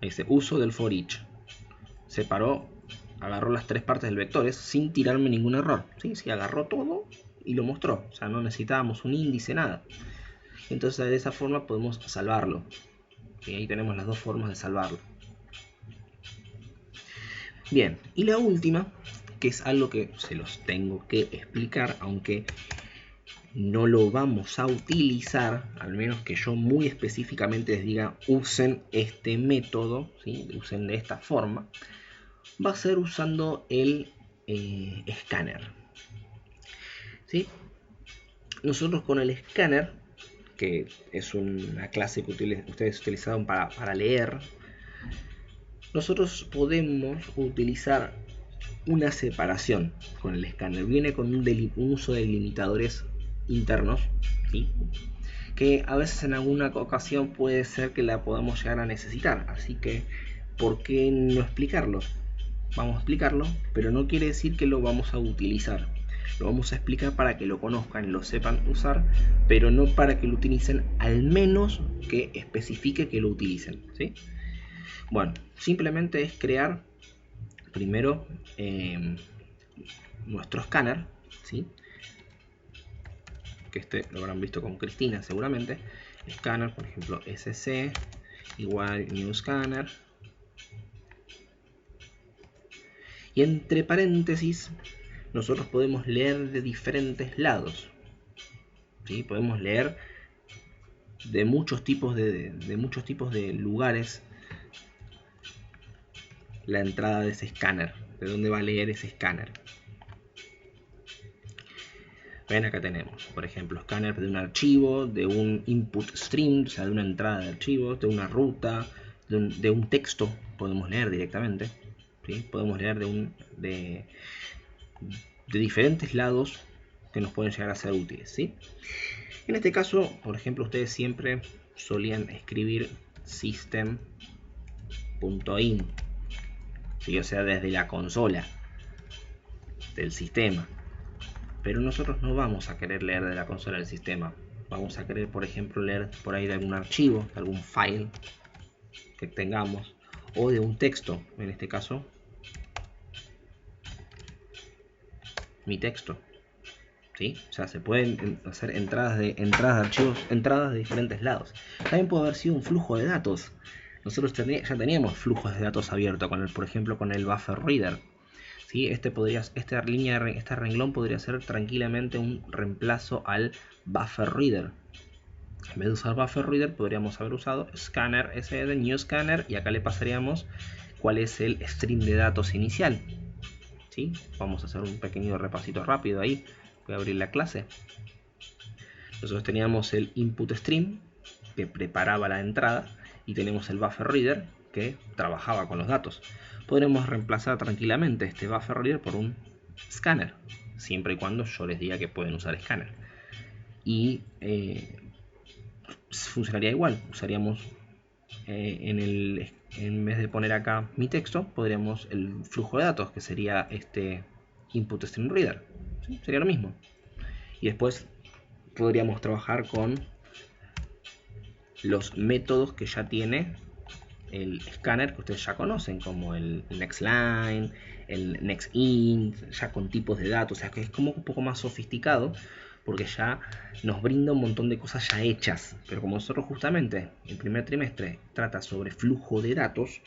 Dice uso del for each. Separó, agarró las tres partes del vector sin tirarme ningún error. ¿Sí? Agarró todo y lo mostró. O sea, no necesitábamos un índice, nada. Entonces de esa forma podemos salvarlo. Y ahí tenemos las dos formas de salvarlo. Bien, y la última, que es algo que se los tengo que explicar, aunque no lo vamos a utilizar, al menos que yo muy específicamente les diga usen este método, ¿sí? Usen de esta forma, va a ser usando el escáner, ¿sí? Nosotros con el escáner, que es una clase que ustedes utilizaron para leer, nosotros podemos utilizar una separación con el escáner, viene con un uso de delimitadores internos, ¿sí? Que a veces en alguna ocasión puede ser que la podamos llegar a necesitar, así que ¿por qué no explicarlo? Vamos a explicarlo, pero no quiere decir que lo vamos a utilizar. Lo vamos a explicar para que lo conozcan, lo sepan usar, pero no para que lo utilicen, al menos que especifique que lo utilicen, ¿sí? Bueno, simplemente es crear primero nuestro escáner, ¿sí? Que este lo habrán visto con Cristina seguramente. Escáner, por ejemplo, sc igual new scanner. Y entre paréntesis, nosotros podemos leer de diferentes lados, ¿sí? Podemos leer de muchos tipos de lugares la entrada de ese escáner, de dónde va a leer ese escáner. Ven, acá tenemos, por ejemplo, escáner de un archivo, de un input stream, o sea, de una entrada de archivos, de una ruta, de un texto, podemos leer directamente, ¿sí? Podemos leer de diferentes lados que nos pueden llegar a ser útiles, ¿sí? En este caso, por ejemplo, ustedes siempre solían escribir system.in, ¿sí? O sea, desde la consola del sistema. Pero nosotros no vamos a querer leer de la consola del sistema. Vamos a querer, por ejemplo, leer por ahí de algún archivo, de algún file que tengamos, o de un texto, en este caso, mi texto, ¿sí? O sea, se pueden hacer entradas de archivos, entradas de diferentes lados. También puede haber sido un flujo de datos. Nosotros ya teníamos flujos de datos abiertos, por ejemplo, con el buffer reader. ¿Sí? Este renglón podría ser tranquilamente un reemplazo al buffer reader. En vez de usar buffer reader, podríamos haber usado scanner sd new scanner, y acá le pasaríamos cuál es el stream de datos inicial, ¿sí? Vamos a hacer un pequeño repasito rápido ahí. Voy a abrir la clase. Nosotros teníamos el input stream, que preparaba la entrada, y tenemos el buffer reader, que trabajaba con los datos. Podremos reemplazar tranquilamente este buffer reader por un scanner, siempre y cuando yo les diga que pueden usar scanner. Y funcionaría igual. Usaríamos en vez de poner acá mi texto, podríamos el flujo de datos, que sería este input stream reader, ¿sí? Sería lo mismo. Y después podríamos trabajar con los métodos que ya tiene el scanner, que ustedes ya conocen, como el nextLine, el nextInt, ya con tipos de datos. O sea, que es como un poco más sofisticado, porque ya nos brinda un montón de cosas ya hechas. Pero como nosotros justamente el primer trimestre trata sobre flujo de datos,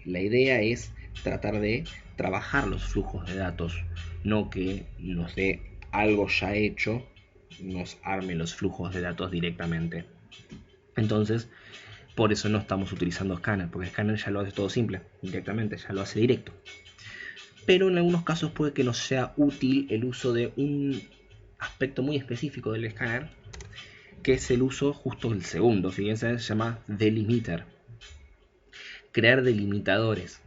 la idea es tratar de trabajar los flujos de datos, no que nos dé algo ya hecho, nos arme los flujos de datos directamente. Entonces, por eso no estamos utilizando Scanner, porque Scanner ya lo hace todo simple, directamente, ya lo hace directo. Pero en algunos casos puede que nos sea útil el uso de un aspecto muy específico del Scanner, que es el uso justo del segundo. Fíjense, se llama delimiter. Crear delimitadores.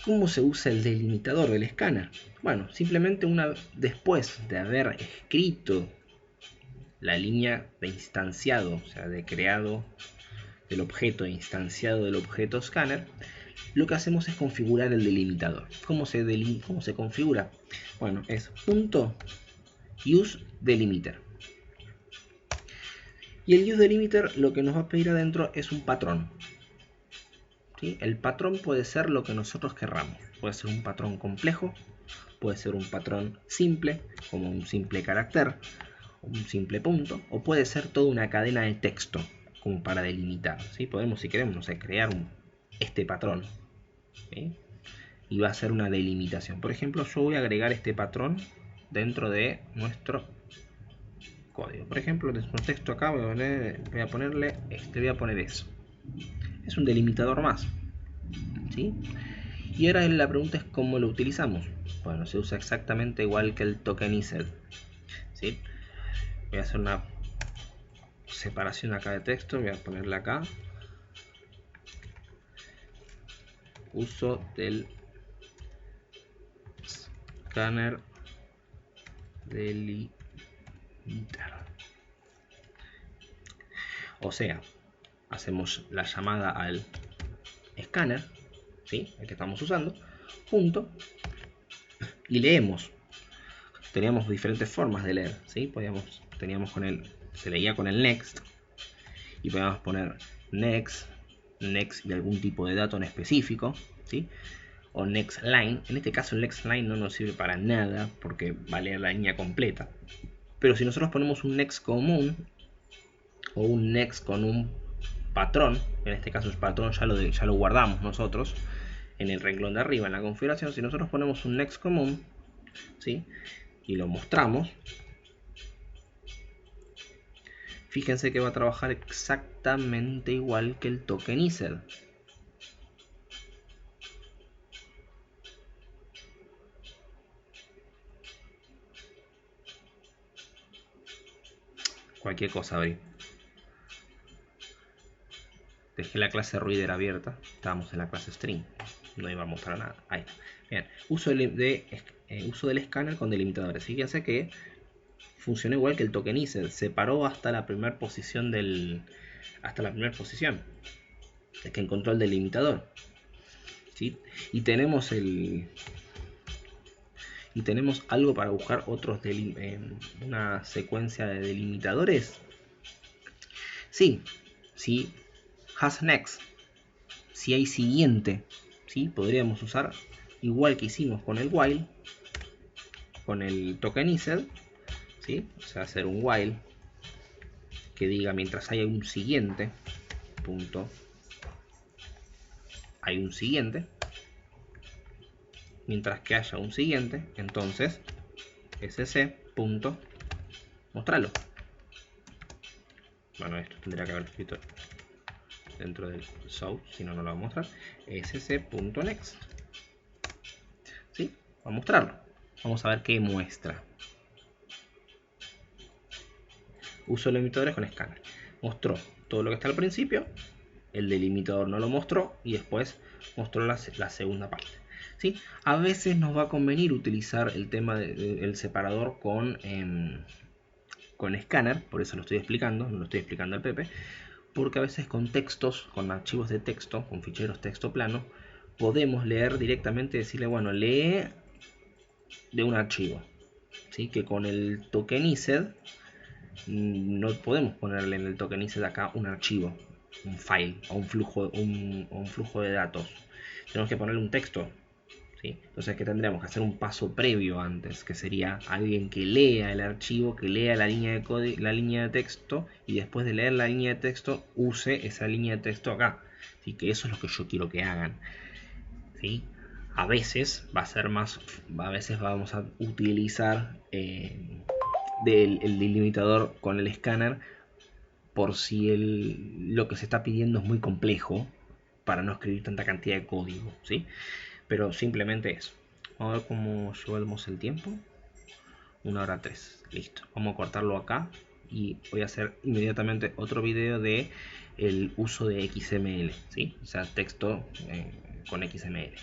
¿Cómo se usa el delimitador del Scanner? Bueno, simplemente después de haber escrito la línea de instanciado, o sea, de creado del objeto, instanciado del objeto scanner, lo que hacemos es configurar el delimitador. ¿Cómo se configura? Bueno, es .useDelimiter. Y el useDelimiter lo que nos va a pedir adentro es un patrón, ¿sí? El patrón puede ser lo que nosotros querramos. Puede ser un patrón complejo, puede ser un patrón simple, como un simple carácter, un simple punto, o puede ser toda una cadena de texto como para delimitar, ¿sí? Podemos, si queremos, no sé, crear este patrón, ¿sí? Y va a ser una delimitación. Por ejemplo, yo voy a agregar este patrón dentro de nuestro código. Por ejemplo, nuestro texto acá voy a ponerle voy a poner eso. Es un delimitador más, ¿sí? Y ahora la pregunta es cómo lo utilizamos. Bueno, se usa exactamente igual que el tokenised, ¿sí? Voy a hacer una separación acá de texto, voy a ponerle acá uso del escáner delimiter. O sea, hacemos la llamada al escáner, ¿sí? El que estamos usando, punto, y leemos. Teníamos diferentes formas de leer, ¿sí? Teníamos con se leía con el next, y podíamos poner next y algún tipo de dato en específico, ¿sí? O next line. En este caso el next line no nos sirve para nada porque va a leer la línea completa. Pero si nosotros ponemos un next común o un next con un patrón, en este caso el patrón ya lo guardamos nosotros en el renglón de arriba en la configuración. Si nosotros ponemos un next común, ¿sí? Y lo mostramos, fíjense que va a trabajar exactamente igual que el tokenizer. Cualquier cosa abrí. Dejé la clase reader abierta. Estábamos en la clase string. No iba a mostrar nada. Ahí está. Bien. Uso del escáner con delimitadores. Fíjense que funciona igual que el tokenizer. Separó hasta la primera posición Es que encontró el delimitador. ¿Sí? Y tenemos algo para buscar una secuencia de delimitadores. Sí. Sí. Has next, si hay siguiente, ¿sí? Podríamos usar igual que hicimos con el while, con el tokenizer, ¿sí? O sea, hacer un while que diga mientras haya un siguiente, punto, hay un siguiente, mientras que haya un siguiente, entonces sc punto mostrarlo. Bueno, esto tendría que haber escrito dentro del show, si no, no lo va a mostrar. sc.next, ¿sí? Va a mostrarlo. Vamos a ver qué muestra. Uso delimitadores con escáner. Mostró todo lo que está al principio. El delimitador no lo mostró. Y después mostró la segunda parte, ¿sí? A veces nos va a convenir utilizar el tema del separador con escáner. Por eso lo estoy explicando. No lo estoy explicando al Pepe. Porque a veces con textos, con archivos de texto, con ficheros texto plano, podemos leer directamente, decirle, bueno, lee de un archivo, ¿sí? Que con el tokenizer no podemos ponerle en el tokenizer de acá un archivo, un file o un flujo de datos. Tenemos que ponerle un texto, ¿sí? Entonces, ¿qué tendríamos que hacer? Un paso previo antes, que sería alguien que lea el archivo, que lea la línea de texto, y después de leer la línea de texto use esa línea de texto acá. Así que eso es lo que yo quiero que hagan, ¿sí? A veces vamos a utilizar el delimitador con el escáner por si lo que se está pidiendo es muy complejo para no escribir tanta cantidad de código, ¿sí? Pero simplemente eso. Vamos a ver cómo llevamos el tiempo. 1:03. Listo. Vamos a cortarlo acá. Y voy a hacer inmediatamente otro video de el uso de XML, ¿sí? O sea, texto con XML.